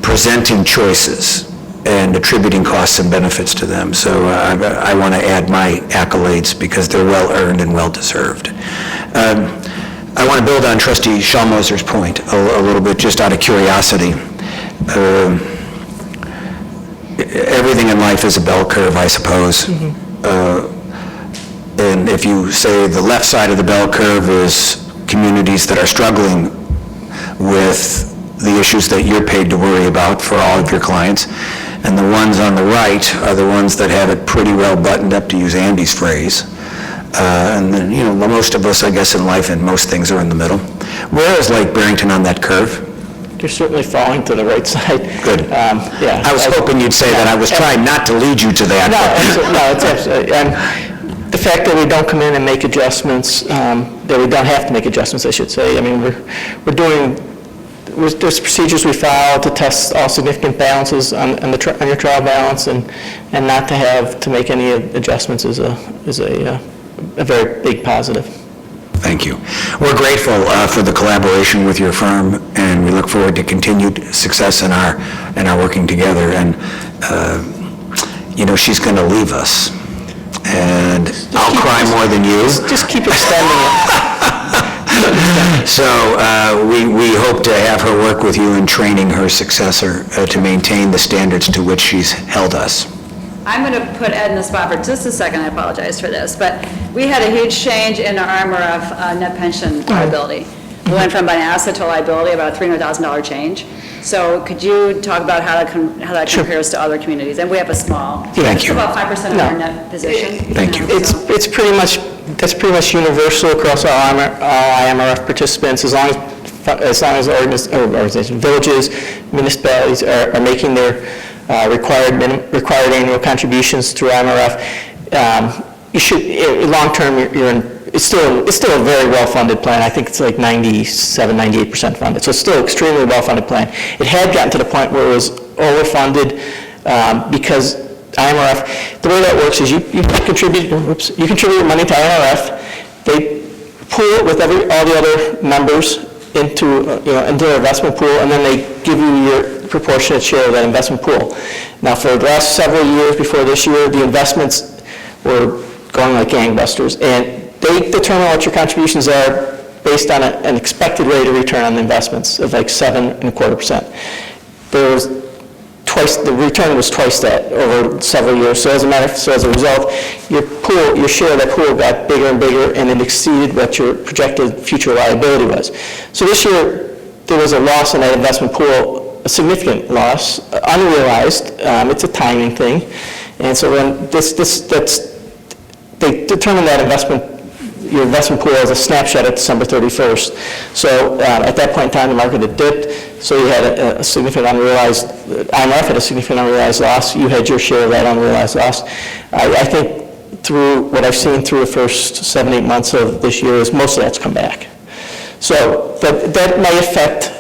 presenting choices and attributing costs and benefits to them. So I want to add my accolades because they're well-earned and well-deserved. I want to build on Trustee Schalmoser's point a little bit, just out of curiosity. Everything in life is a bell curve, I suppose. And if you say the left side of the bell curve is communities that are struggling with the issues that you're paid to worry about for all of your clients, and the ones on the right are the ones that have it pretty well buttoned up, to use Andy's phrase. And then, most of us, I guess, in life and most things are in the middle. Where is Lake Barrington on that curve? You're certainly falling to the right side. Good. Yeah. I was hoping you'd say that. I was trying not to lead you to that. No, it's absolutely, and the fact that we don't come in and make adjustments, that we don't have to make adjustments, I should say. I mean, there's procedures we follow to test all significant balances on your trial balance, and not to have to make any adjustments is a very big positive. Thank you. We're grateful for the collaboration with your firm, and we look forward to continued success in our working together. And she's going to leave us, and I'll cry more than you. Just keep extending it. So we hope to have her work with you in training her successor to maintain the standards to which she's held us. I'm going to put Ed in the spot for just a second. I apologize for this, but we had a huge change in our MRF net pension liability. We went from an asset to liability, about a $300,000 change. So could you talk about how that compares to other communities? And we have a small, Thank you. It's about 5% of our net position. Thank you. It's pretty much universal across all IMRF participants, as long as organizations, villages, municipalities are making their required annual contributions through IMRF. You should, long term, it's still a very well-funded plan. I think it's like 97-98% funded. So it's still extremely well-funded plan. It had gotten to the point where it was overfunded because IMRF, the way that works is you contribute money to IMRF. They pool it with all the other members into their investment pool, and then they give you your proportionate share of that investment pool. Now, for the last several years before this year, the investments were going like gangbusters, and they determine what your contributions are based on an expected rate of return on the investments of like 7.25%. The return was twice that over several years. So as a result, your share of that pool got bigger and bigger, and it exceeded what your projected future liability was. So this year, there was a loss in that investment pool, a significant loss, unrealized. It's a timing thing, and so when they determined that your investment pool as a snapshot at December 31st. So at that point in time, the market had dipped, so you had a significant unrealized, IMRF had a significant unrealized loss. You had your share of that unrealized loss. I think through what I've seen through the first 7-8 months of this year is most of that's come back. So that may affect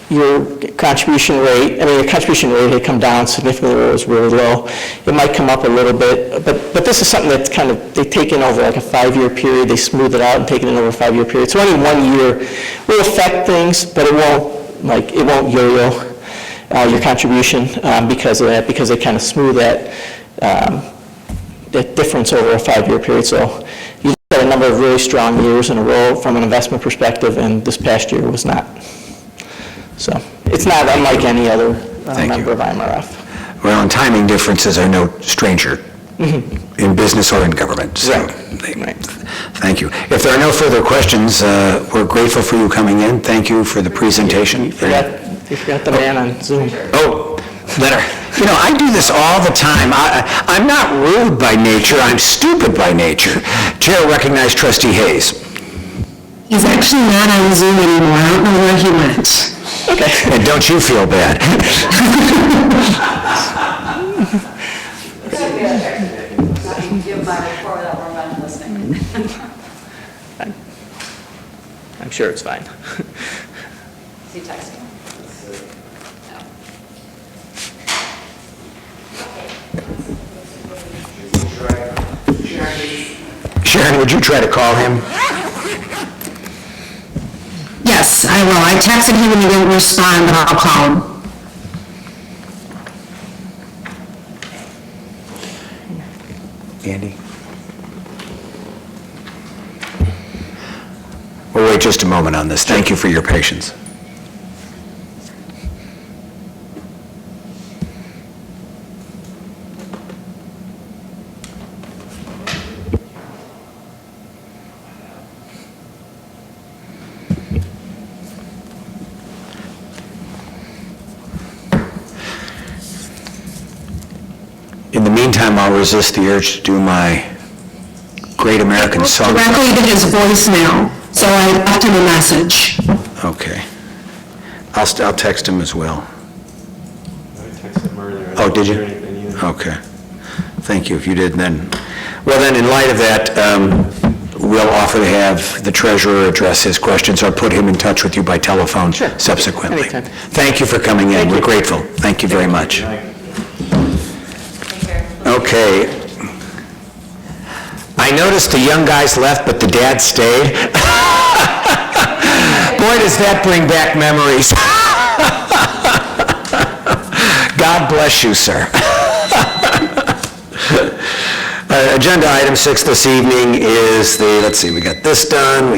your contribution rate. I mean, your contribution rate had come down significantly where it was really low. It might come up a little bit, but this is something that's they take in over like a 5-year period. They smooth it out and take it in over a 5-year period. So only 1 year will affect things, but it won't yo-yo your contribution because of that, because they kind of smooth that difference over a 5-year period. So you had a number of really strong years in a row from an investment perspective, and this past year was not. So it's not unlike any other member of IMRF. Well, and timing differences are no stranger in business or in government. So Right. Thank you. If there are no further questions, we're grateful for you coming in. Thank you for the presentation. You forgot the man on Zoom. Oh, Leonard. You know, I do this all the time. I'm not rude by nature, I'm stupid by nature. Chair will recognize Trustee Hayes. He's actually not on Zoom anymore. I don't know where he went. Okay. And don't you feel bad. I'm sure it's fine. Is he texting? Sharon, would you try to call him? Yes, I will. I texted him and he didn't respond, but I'll call him. Andy? We'll wait just a moment on this. Thank you for your patience. In the meantime, I'll resist the urge to do my Great American Song. Directly to his voicemail, so I left him a message. Okay. I'll text him as well. I texted him earlier. Oh, did you? Okay. Thank you. If you did, then, well, then, in light of that, we'll offer to have the treasurer address his questions or put him in touch with you by telephone subsequently. Anytime. Thank you for coming in. We're grateful. Thank you very much. Okay. I noticed the young guys left, but the dad stayed. Boy, does that bring back memories. God bless you, sir. Agenda item 6 this evening is let's see, we got this done,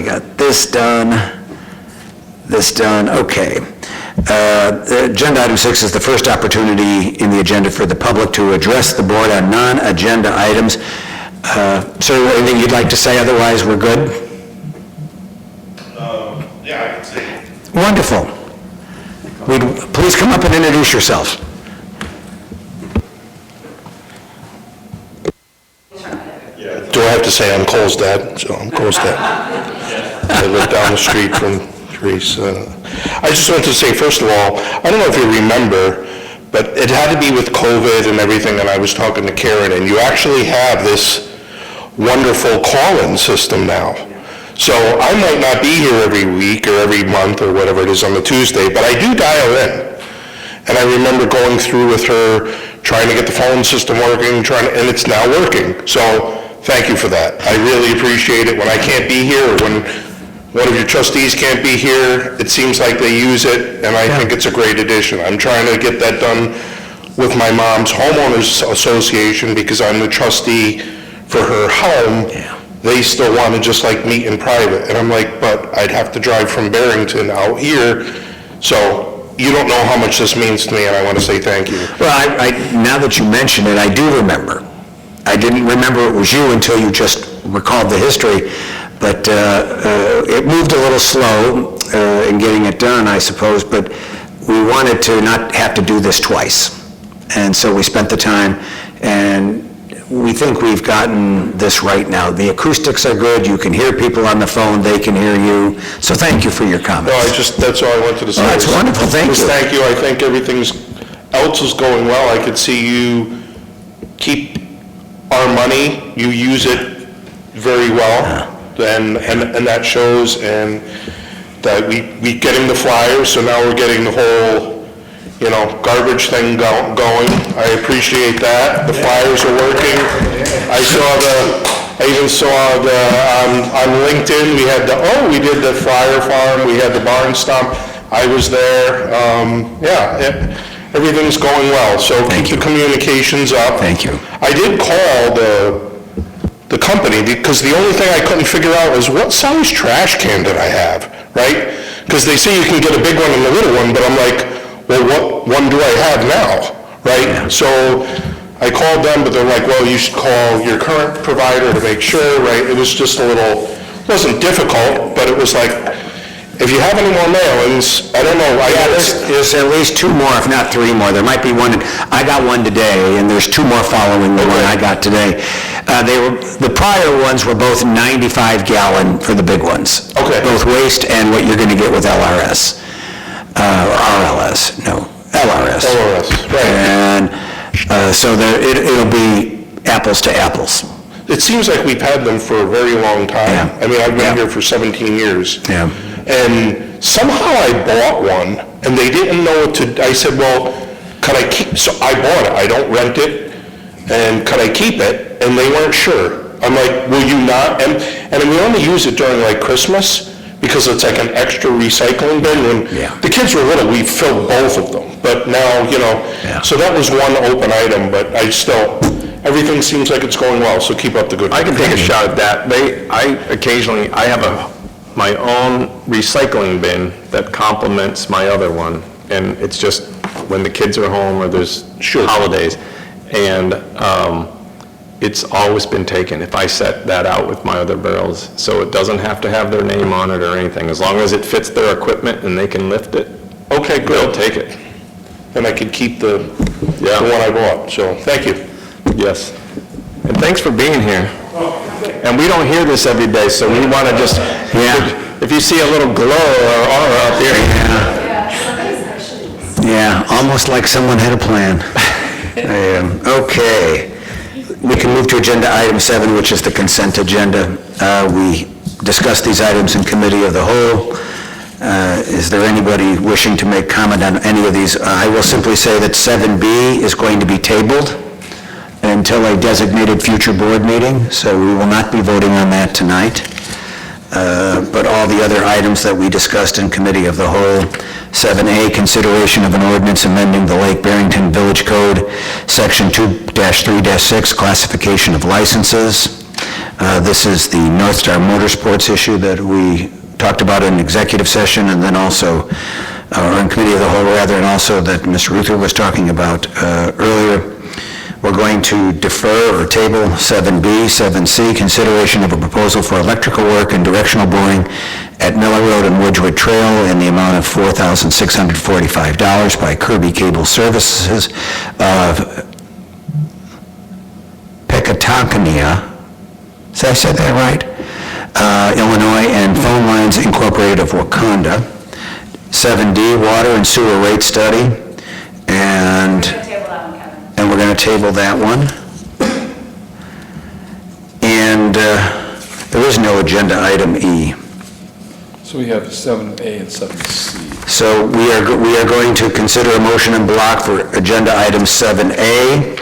okay. Agenda item 6 is the first opportunity in the agenda for the public to address the board on non-agenda items. Sir, anything you'd like to say? Otherwise, we're good? Yeah, I can say. Wonderful. Please come up and introduce yourself. Do I have to say I'm Cole's dad? So I'm Cole's dad. I live down the street from Therese. I just wanted to say, first of all, I don't know if you remember, but it had to be with COVID and everything, and I was talking to Karen, and you actually have this wonderful call-in system now. So I might not be here every week or every month or whatever it is on the Tuesday, but I do dial in. And I remember going through with her, trying to get the phone system working, and it's now working. So thank you for that. I really appreciate it. When I can't be here, or when one of your trustees can't be here, it seems like they use it, and I think it's a great addition. I'm trying to get that done with my mom's homeowners association because I'm the trustee for her home. They still want to just like meet in private. And I'm like, but I'd have to drive from Barrington out here. So you don't know how much this means to me, and I want to say thank you. Well, now that you mention it, I do remember. I didn't remember it was you until you just recalled the history, but it moved a little slow in getting it done, I suppose, but we wanted to not have to do this twice. And so we spent the time, and we think we've gotten this right now. The acoustics are good, you can hear people on the phone, they can hear you, so thank you for your comments. No, that's all I wanted to say. Oh, that's wonderful, thank you. Thank you, I think everything else is going well. I could see you keep our money, you use it very well, and that shows, and that we getting the flyers, so now we're getting the whole, garbage thing going. I appreciate that. The flyers are working. I even saw on LinkedIn, we did the flyer farm, we had the barn stomp. I was there. Everything's going well, so keep the communications up. Thank you. I did call the company, because the only thing I couldn't figure out was what size trash can did I have, right? Because they say you can get a big one and a little one, but I'm like, well, what one do I have now, right? Yeah. So I called them, but they're like, well, you should call your current provider to make sure, right? It was just it wasn't difficult, but it was like, if you have any more mailings, I don't know. There's at least two more, if not three more. There might be one, I got one today, and there's two more following the one I got today. The prior ones were both 95-gallon for the big ones. Okay. Both waste and what you're going to get with LRS. RLS, no, LRS. LRS, right. And so it'll be apples to apples. It seems like we've had them for a very long time. Yeah. I mean, I've been here for 17 years. Yeah. And somehow I bought one, and they didn't know what to, I said, well, could I keep, so I bought it, I don't rent it, and could I keep it? And they weren't sure. I'm like, will you not? And we only use it during like Christmas, because it's like an extra recycling bin. When the kids were little, we filled both of them, but now, so that was one open item, but everything seems like it's going well, so keep up the good work. I can take a shot at that. I have my own recycling bin that complements my other one, and it's just when the kids are home or there's holidays, and it's always been taken if I set that out with my other barrels, so it doesn't have to have their name on it or anything. As long as it fits their equipment and they can lift it, okay, good. They'll take it. And I could keep the one I bought, so thank you. Yes. And thanks for being here. And we don't hear this every day, so we want to just, if you see a little glow or aura up here. Yeah, almost like someone had a plan. Okay. We can move to agenda item 7, which is the consent agenda. We discussed these items in committee of the whole. Is there anybody wishing to make comment on any of these? I will simply say that 7B is going to be tabled until a designated future board meeting, so we will not be voting on that tonight. But all the other items that we discussed in committee of the whole, 7A, consideration of an ordinance amending the Lake Barrington Village Code, Section 2-3-6, classification of licenses. This is the North Star Motorsports issue that we talked about in executive session, and then also, or in committee of the whole rather, and also that Ms. Ruther was talking about earlier. We're going to defer or table 7B, 7C, consideration of a proposal for electrical work and directional boring at Miller Road and Wedgewood Trail in the amount of $4,645 by Kirby Cable Services of Pecatawkania. Did I say that right? Illinois, and Phone Lines Incorporated of Wakanda. 7D, water and sewer rate study, and we're going to table that one. And there is no agenda item E. So we have 7A and 7C. So we are going to consider a motion in block for agenda items 7A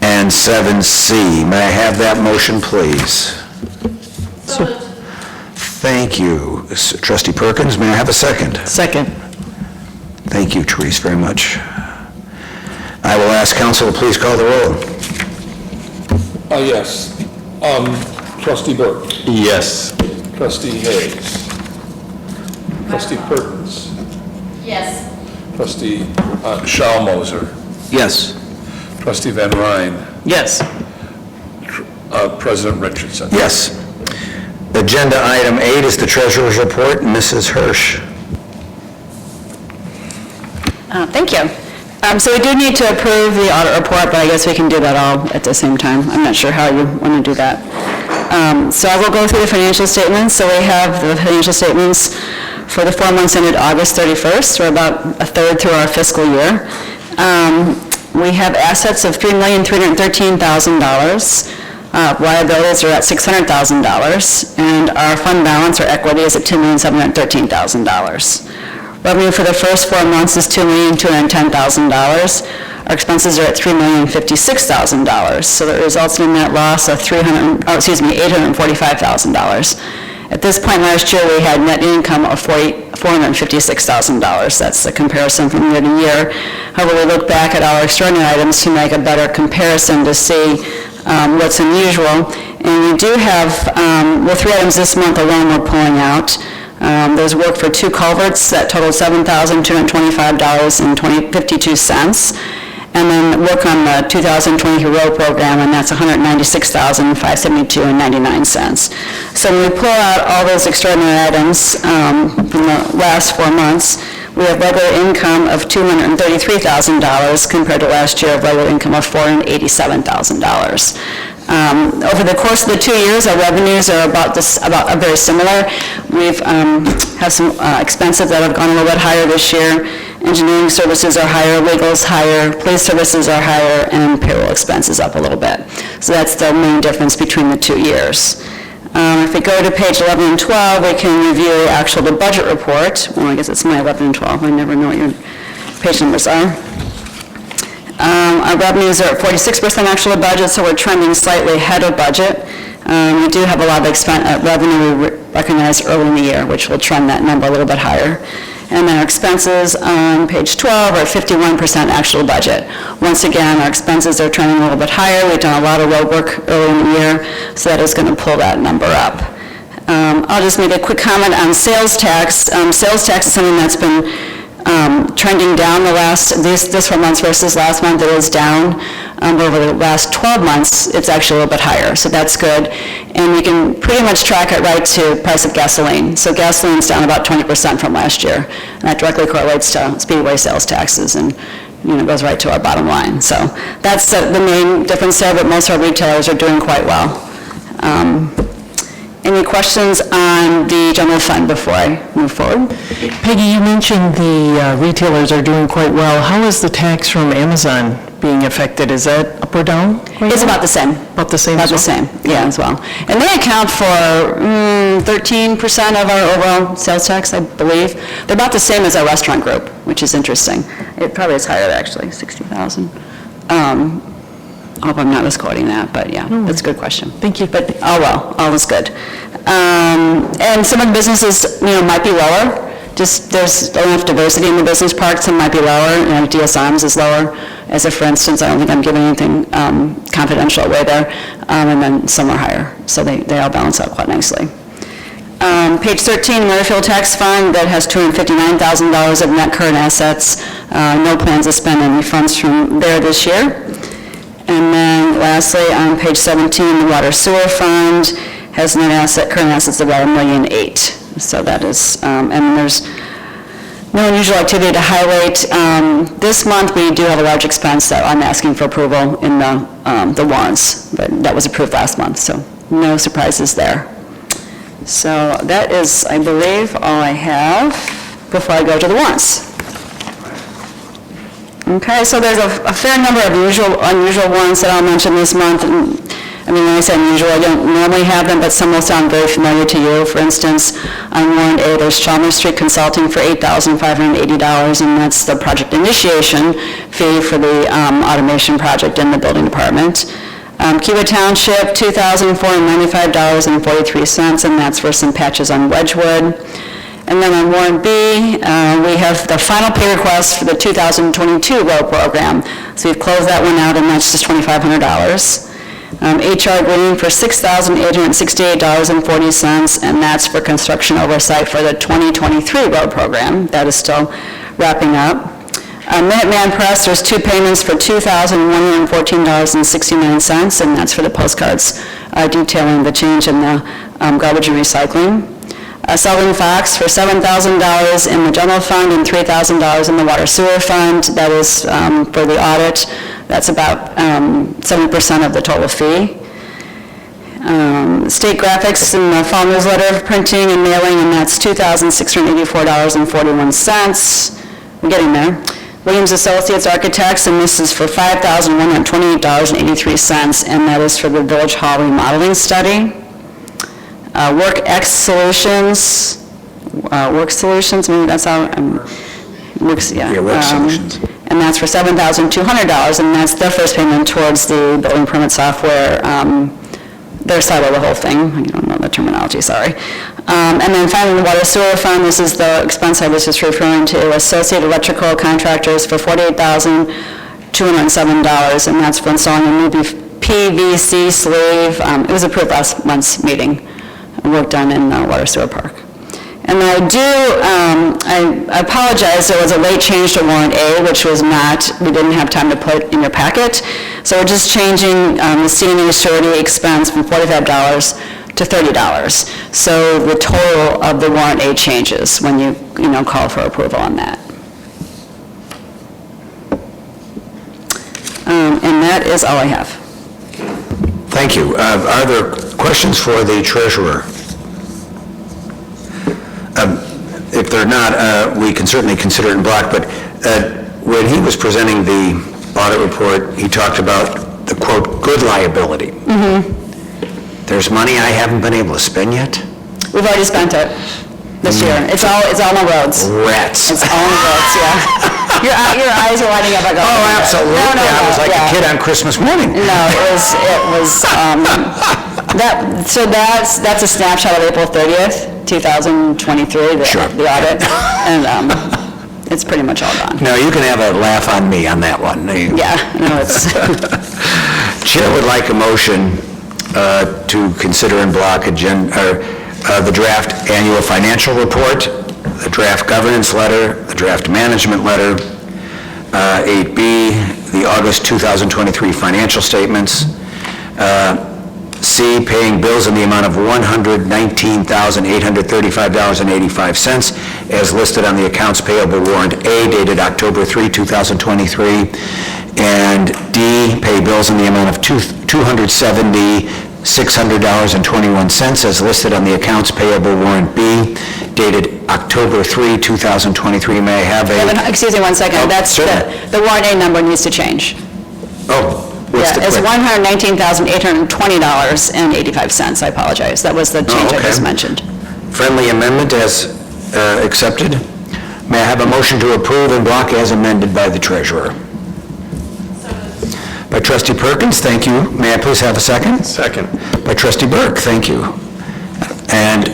and 7C. May I have that motion, please? Thank you. Trustee Perkins, may I have a second? Second. Thank you, Therese, very much. I will ask council to please call the roll. Yes. Trustee Burke. Yes. Trustee Hayes. Trustee Perkins. Yes. Trustee Schalmoser. Yes. Trustee Van Ryn. Yes. President Richardson. Yes. Agenda item 8 is the treasurer's report. Mrs. Hirsch. Thank you. So we do need to approve the audit report, but I guess we can do that all at the same time. I'm not sure how you want to do that. So I will go through the financial statements. So we have the financial statements for the 4 months ended August 31st. We're about a third through our fiscal year. We have assets of $3,313,000. Liabilities are at $600,000, and our fund balance or equity is at $2,713,000. Revenue for the first 4 months is $2,210,000. Our expenses are at $3,056,000. So that results in a net loss of $845,000. At this point last year, we had net income of $456,000. That's the comparison from year to year. However, we look back at our extraordinary items to make a better comparison to see what's unusual. And we do have, 3 items this month alone we're pulling out. There's work for 2 culverts that totaled $7,225.52. and then work on the 2020 road program, and that's $196,572.99. So when we pull out all those extraordinary items from the last 4 months, we have regular income of $233,000 compared to last year of regular income of $487,000. Over the course of the 2 years, our revenues are about very similar. We've have some expenses that have gone a little bit higher this year. Engineering services are higher, legal's higher, police services are higher, and payroll expenses up a little bit. So that's the main difference between the 2 years. If we go to page 11 and 12, we can review the actual budget report. Well, I guess it's my 11 and 12. I never know what your page numbers are. Our revenues are at 46% actual budget, so we're trending slightly ahead of budget. We do have a lot of revenue we recognized early in the year, which will trend that number a little bit higher. And then our expenses on page 12 are 51% actual budget. Once again, our expenses are trending a little bit higher. We've done a lot of road work early in the year, so that is going to pull that number up. I'll just make a quick comment on sales tax. Sales tax is something that's been trending down this 4 months versus last month. It is down. Over the last 12 months, it's actually a little bit higher, so that's good. And you can pretty much track it right to price of gasoline. So gasoline's down about 20% from last year, and that directly correlates to Speedway sales taxes and goes right to our bottom line. So that's the main difference there, but most of our retailers are doing quite well. Any questions on the general fund before I move forward? Peggy, you mentioned the retailers are doing quite well. How is the tax from Amazon being affected? Is that up or down? It's about the same. About the same? About the same, yeah, as well. And they account for 13% of our overall sales tax, I believe. They're about the same as our restaurant group, which is interesting. It probably is higher, actually, 60,000. I hope I'm not misquoting that, but yeah, that's a good question. Thank you. But, all is good. And some of the businesses, might be lower. Just there's enough diversity in the business park, some might be lower. DSM's is lower. As a for instance, I don't think I'm giving anything confidential away there. And then some are higher. So they all balance out quite nicely. Page 13, motor fuel tax fund, that has $259,000 of net current assets. No plans to spend any funds from there this year. And then lastly, on page 17, the water sewer fund has current assets of about $1,000,008. So that is, and there's no unusual activity to highlight. This month, we do have a large expense that I'm asking for approval in the warrants, but that was approved last month, so no surprises there. So that is, I believe, all I have before I go to the warrants. Okay, so there's a fair number of unusual warrants that I'll mention this month. And, when I say unusual, I don't normally have them, but some will sound very familiar to you. For instance, on warrant A, there's Chalmers Street Consulting for $8,580, and that's the project initiation fee for the automation project in the building department. Cuba Township, $2,495.43, and that's for some patches on Wedgewood. And then on warrant B, we have the final pay request for the 2022 road program. So we've closed that one out, and that's just $2,500. HR Green for $6,868.40, and that's for construction oversight for the 2023 road program. That is still wrapping up. Minuteman Press, there's 2 payments for $2,114.69, and that's for the postcards detailing the change in the garbage and recycling. Sullivan Fox for $7,000 in the general fund and $3,000 in the water sewer fund. That is for the audit. That's about 70% of the total fee. State Graphics and the fall newsletter printing and mailing, and that's $2,684.41. We're getting there. Williams Associates Architects, and this is for $5,128.83, and that is for the Village Hall remodeling study. Work Solutions, maybe that's how, Work Solutions. And that's for $7,200, and that's their first payment towards the building permit software, their side of the whole thing. I don't know the terminology, sorry. And then finally, the water sewer fund, this is the expense I was just referring to, Associated Electrical Contractors for $48,207, and that's for installing a new PVC sleeve. It was approved last month's meeting. Work done in Water Sewer Park. And I I apologize, there was a late change to warrant A, which was not, we didn't have time to put in your packet. So we're just changing the senior surety expense from $45 to $30. So the total of the warrant A changes when you call for approval on that. And that is all I have. Thank you. Are there questions for the treasurer? If there are not, we can certainly consider it in block, but when he was presenting the audit report, he talked about the, quote, good liability. There's money I haven't been able to spend yet? We've already spent it this year. It's all on the roads. Rats. It's all on the roads, yeah. Your eyes are lighting up. I go, Oh, absolutely. No, I was like a kid on Christmas morning. No, it was, that's a snapshot of April 30th, 2023, the audit, and it's pretty much all gone. No, you can have a laugh on me on that one. Yeah, no, it's... Chair would like a motion to consider in block the draft annual financial report, the draft governance letter, the draft management letter, 8B, the August 2023 financial statements, C, paying bills in the amount of $119,835.85 as listed on the accounts payable warrant A dated October 3, 2023, and D, pay bills in the amount of $270,600.21 as listed on the accounts payable warrant B dated October 3, 2023. May I have a... Excuse me one second. Oh, that's the warrant A number needs to change. Oh, what's the... It's $119,820.85. I apologize. That was the change I just mentioned. Friendly amendment as accepted. May I have a motion to approve in block as amended by the treasurer? By Trustee Perkins, thank you. May I please have a second? Second. By Trustee Burke, thank you. And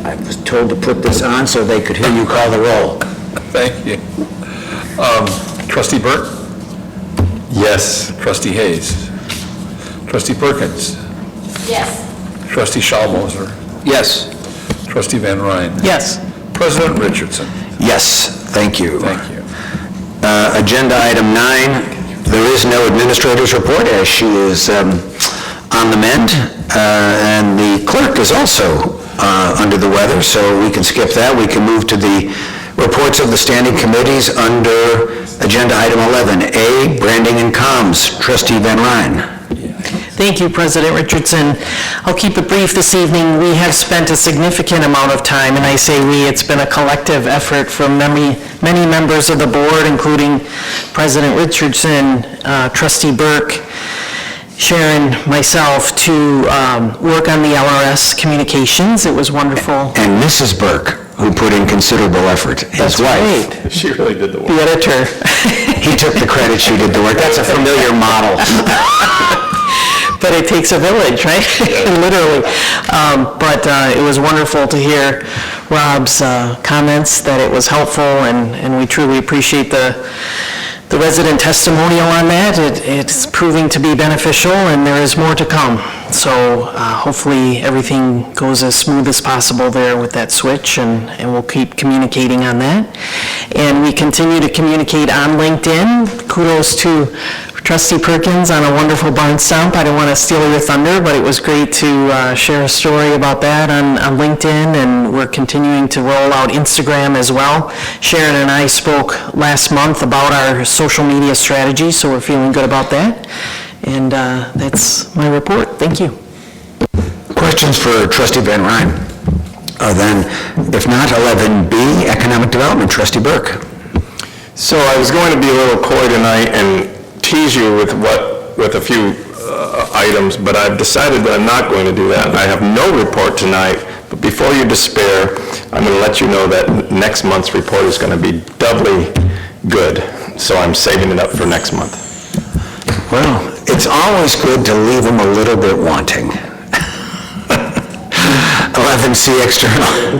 I was told to put this on so they could hear you call the roll. Thank you. Trustee Burke? Yes. Trustee Hayes? Trustee Perkins? Yes. Trustee Schalmoser? Yes. Trustee Van Ryn? Yes. President Richardson? Yes, thank you. Thank you. Agenda item 9. There is no administrator's report as she is on the mend, and the clerk is also under the weather, so we can skip that. We can move to the reports of the standing committees under agenda item 11. A, branding and comms. Trustee Van Ryn. Thank you, President Richardson. I'll keep it brief this evening. We have spent a significant amount of time, and I say we, it's been a collective effort from many members of the board, including President Richardson, Trustee Burke, Sharon, myself, to work on the LRS communications. It was wonderful. And Mrs. Burke, who put in considerable effort, his wife. Right. She really did the work. The editor. He took the credit, she did the work. That's a familiar model. But it takes a village, right? Literally. But it was wonderful to hear Rob's comments, that it was helpful, and we truly appreciate the resident testimonial on that. It's proving to be beneficial, and there is more to come. So hopefully everything goes as smooth as possible there with that switch, and we'll keep communicating on that. And we continue to communicate on LinkedIn. Kudos to Trustee Perkins on a wonderful barn stomp. I don't want to steal your thunder, but it was great to share a story about that on LinkedIn, and we're continuing to roll out Instagram as well. Sharon and I spoke last month about our social media strategy, so we're feeling good about that. And that's my report. Thank you. Questions for Trustee Van Ryn? Then, if not, 11B, Economic Development. Trustee Burke. So I was going to be a little coy tonight and tease you with a few items, but I've decided that I'm not going to do that. I have no report tonight, but before you despair, I'm going to let you know that next month's report is going to be doubly good, so I'm saving it up for next month. Well, it's always good to leave them a little bit wanting. 11C, External.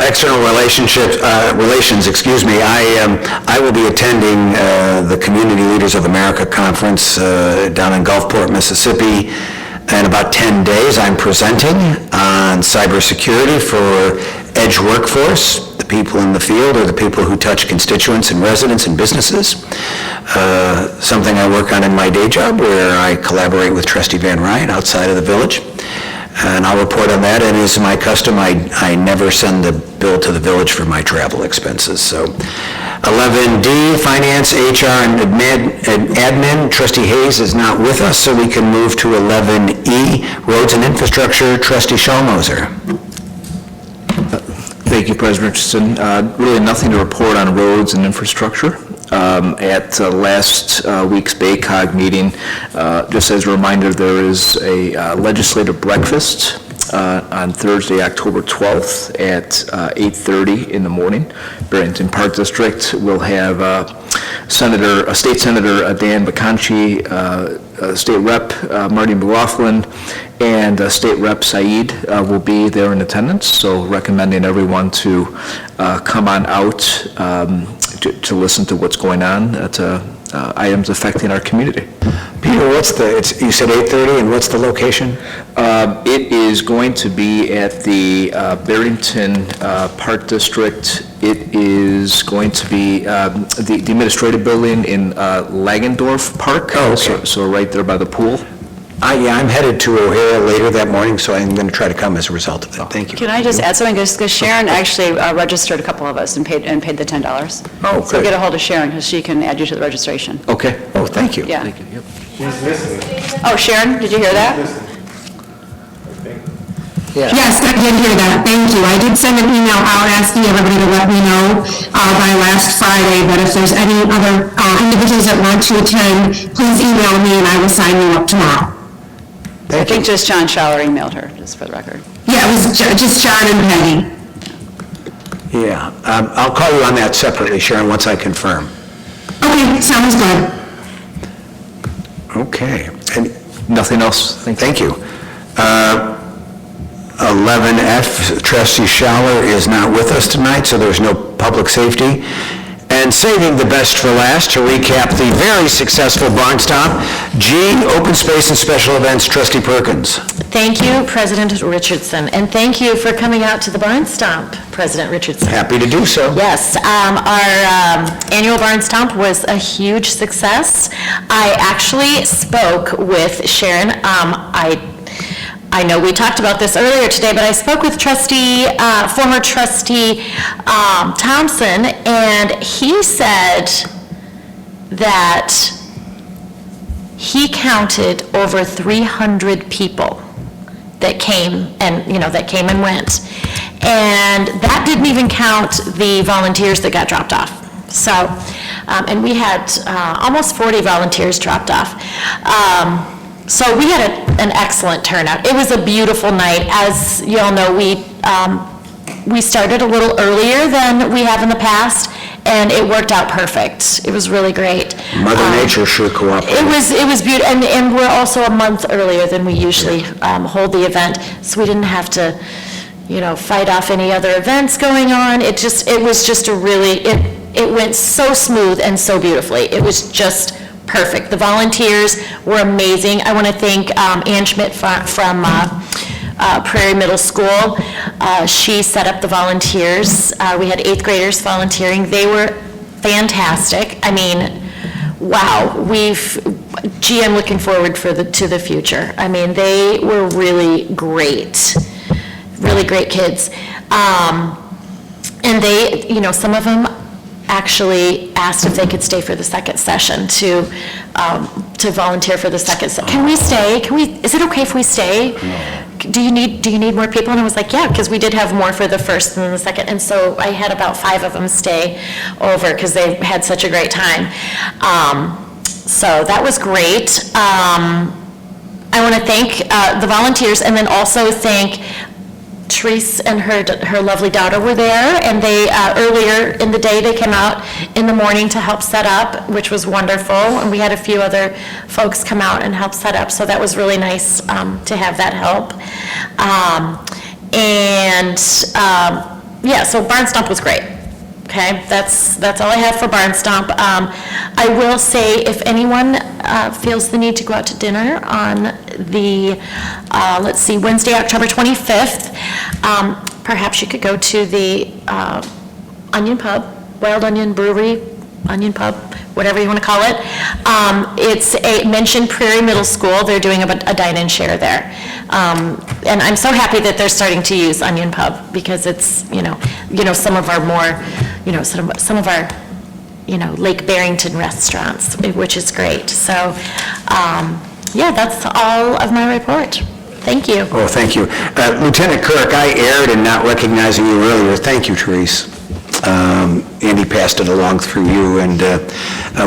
External relations, excuse me. I will be attending the Community Leaders of America Conference down in Gulfport, Mississippi, In about 10 days, I'm presenting on cybersecurity for edge workforce, the people in the field or the people who touch constituents and residents and businesses. Something I work on in my day job where I collaborate with Trustee Van Ryan outside of the village. And I'll report on that, and as is my custom, I never send the bill to the village for my travel expenses. So 11D, Finance, HR, and Admin, Trustee Hayes is not with us, so we can move to 11E, Roads and Infrastructure, Trustee Schallmoser. Thank you, President Richardson. Really nothing to report on roads and infrastructure. At last week's BACOG meeting, just as a reminder, there is a legislative breakfast on Thursday, October 12th at 8:30 in the morning. Barrington Park District will have State Senator Dan Bacanci, State Rep Marty McLaughlin, and State Rep Said will be there in attendance, so recommending everyone to come on out to listen to what's going on at items affecting our community. Peter, you said 8:30, and what's the location? It is going to be at the Barrington Park District. It is going to be the administrative building in Langendorf Park. Oh, okay. So right there by the pool. Yeah, I'm headed to O'Hara later that morning, so I'm going to try to come as a result of that. Thank you. Can I just add something? Because Sharon actually registered a couple of us and paid the $10. Oh, So good. get a hold of Sharon, because she can add you to the registration. Okay. Oh, thank you. Yeah. Thank you. Yep. Oh, Sharon, did you hear that? Yes, I did hear that, thank you. I did send an email out asking everybody to let me know by last Friday, but if there's any other individuals that want to attend, please email me and I will sign you up tomorrow. I think just John Schaller emailed her, just for the record. Yeah, it was just John and Peggy. Yeah, I'll call you on that separately, Sharon, once I confirm. Okay, sounds good. Okay. And Nothing else? thank you. 11F, Trustee Schaller is not with us tonight, so there's no public safety. And saving the best for last, to recap the very successful Barn Stomp, G, Open Space and Special Events, Trustee Perkins. Thank you, President Richardson, and thank you for coming out to the Barn Stomp, President Richardson. Happy to do so. Yes, our annual Barn Stomp was a huge success. I actually spoke with Sharon. I know we talked about this earlier today, but I spoke with former trustee Thompson, and he said that he counted over 300 people that came and went. And that didn't even count the volunteers that got dropped off. So, and we had almost 40 volunteers dropped off. So we had an excellent turnout. It was a beautiful night. As you all know, we started a little earlier than we have in the past, and it worked out perfect. It was really great. Mother Nature sure cooperated. It was beautiful, and we're also a month earlier than we usually hold the event, so we didn't have to, fight off any other events going on. It was just it went so smooth and so beautifully. It was just perfect. The volunteers were amazing. I want to thank Ann Schmidt from Prairie Middle School. She set up the volunteers. We had 8th graders volunteering. They were fantastic. I mean, wow. I'm looking forward to the future. I mean, they were really great kids. And they, some of them actually asked if they could stay for the second session to volunteer for the second session. Can we stay? Is it okay if we stay? Do you need more people? And I was like, yeah, because we did have more for the first and the second. And so I had about 5 of them stay over because they had such a great time. So that was great. I want to thank the volunteers, and then also thank Therese and her lovely daughter were there, and they earlier in the day they came out in the morning to help set up, which was wonderful, and we had a few other folks come out and help set up, so that was really nice to have that help. Yeah, so Barn Stomp was great. Okay, that's all I have for Barn Stomp. I will say, if anyone feels the need to go out to dinner on the, let's see, Wednesday, October 25th, perhaps you could go to the Onion Pub, Wild Onion Brewery, Onion Pub, whatever you want to call it. It's a mentioned Prairie Middle School. They're doing a dine-in share there. And I'm so happy that they're starting to use Onion Pub, because it's, some of our more, some of our, Lake Barrington restaurants, which is great. So, yeah, that's all of my report. Thank you. Oh, thank you. Lieutenant Kirk, I erred in not recognizing you earlier. Thank you, Therese. Andy passed it along through you, and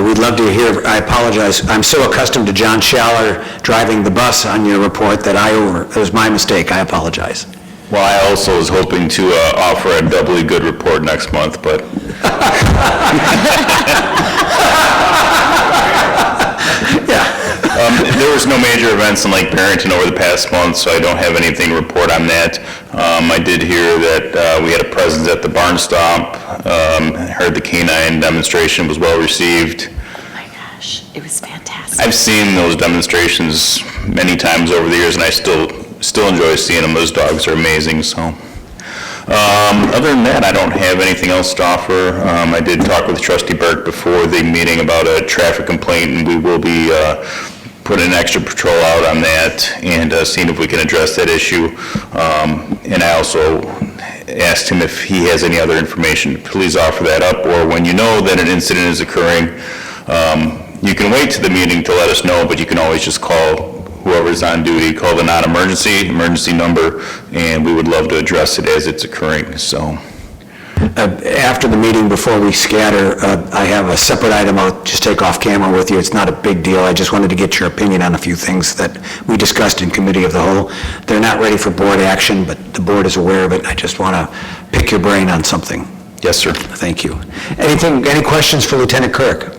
we'd love to hear. I apologize. I'm so accustomed to John Schaller driving the bus on your report that it was my mistake. I apologize. Well, I also was hoping to offer a doubly good report next month, but... There was no major events in Lake Barrington over the past month, so I don't have anything to report on that. I did hear that we had a presence at the Barn Stomp. Heard the canine demonstration was well received. Oh my gosh, it was fantastic. I've seen those demonstrations many times over the years, and I still enjoy seeing them. Those dogs are amazing, so. Other than that, I don't have anything else to offer. I did talk with Trustee Burke before the meeting about a traffic complaint, and we will be putting an extra patrol out on that and seeing if we can address that issue. And I also asked him if he has any other information. Please offer that up, or when you know that an incident is occurring, you can wait to the meeting to let us know, but you can always just call whoever's on duty, call the emergency number, and we would love to address it as it's occurring, so. After the meeting, before we scatter, I have a separate item I'll just take off camera with you. It's not a big deal. I just wanted to get your opinion on a few things that we discussed in committee of the whole. They're not ready for board action, but the board is aware of it. I just want to pick your brain on something. Yes, sir. Thank you. Any questions for Lieutenant Kirk?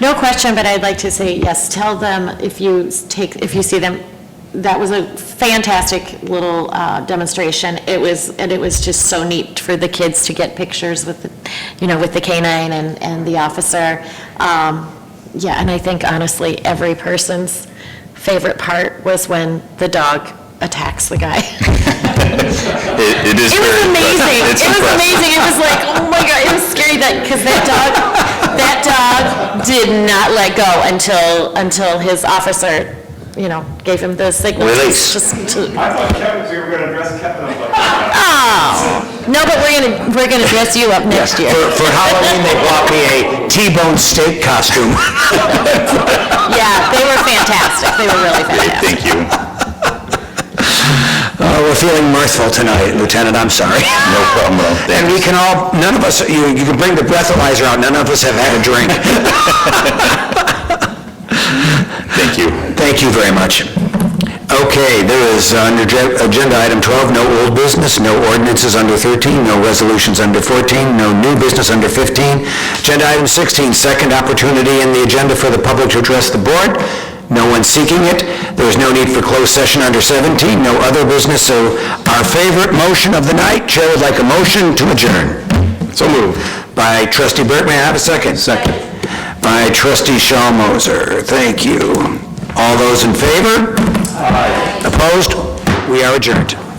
No question, but I'd like to say, yes, tell them if you see them. That was a fantastic little demonstration. It was just so neat for the kids to get pictures with the, with the canine and the officer. Yeah, and I think honestly, every person's favorite part was when the dog attacks the guy. It is It was amazing. It was amazing. It was like, oh my God, it was scary because that dog did not let go until his officer, gave him the signal. Release. I thought Kevin, we were going to dress Kevin up like Oh, no, but we're gonna dress you up next year. For Halloween, they bought me a T-bone steak costume. Yeah, they were fantastic. They were really fantastic. Thank you. We're feeling mirthful tonight, Lieutenant, I'm sorry. No problem at all. And we can all, none of us, you can bring the breathalyzer out, none of us have had a drink. Thank you. Thank you very much. Okay, there is under agenda item 12, no old business, no ordinances under 13, no resolutions under 14, no new business under 15. Agenda item 16, second opportunity in the agenda for the public to address the board. No one seeking it. There is no need for closed session under 17, no other business. So our favorite motion of the night, Chair would like a motion to adjourn. So moved. By Trustee Burke, may I have a second? Second. By Trustee Schalmoser, thank you. All those in favor? Aye. Opposed? We are adjourned.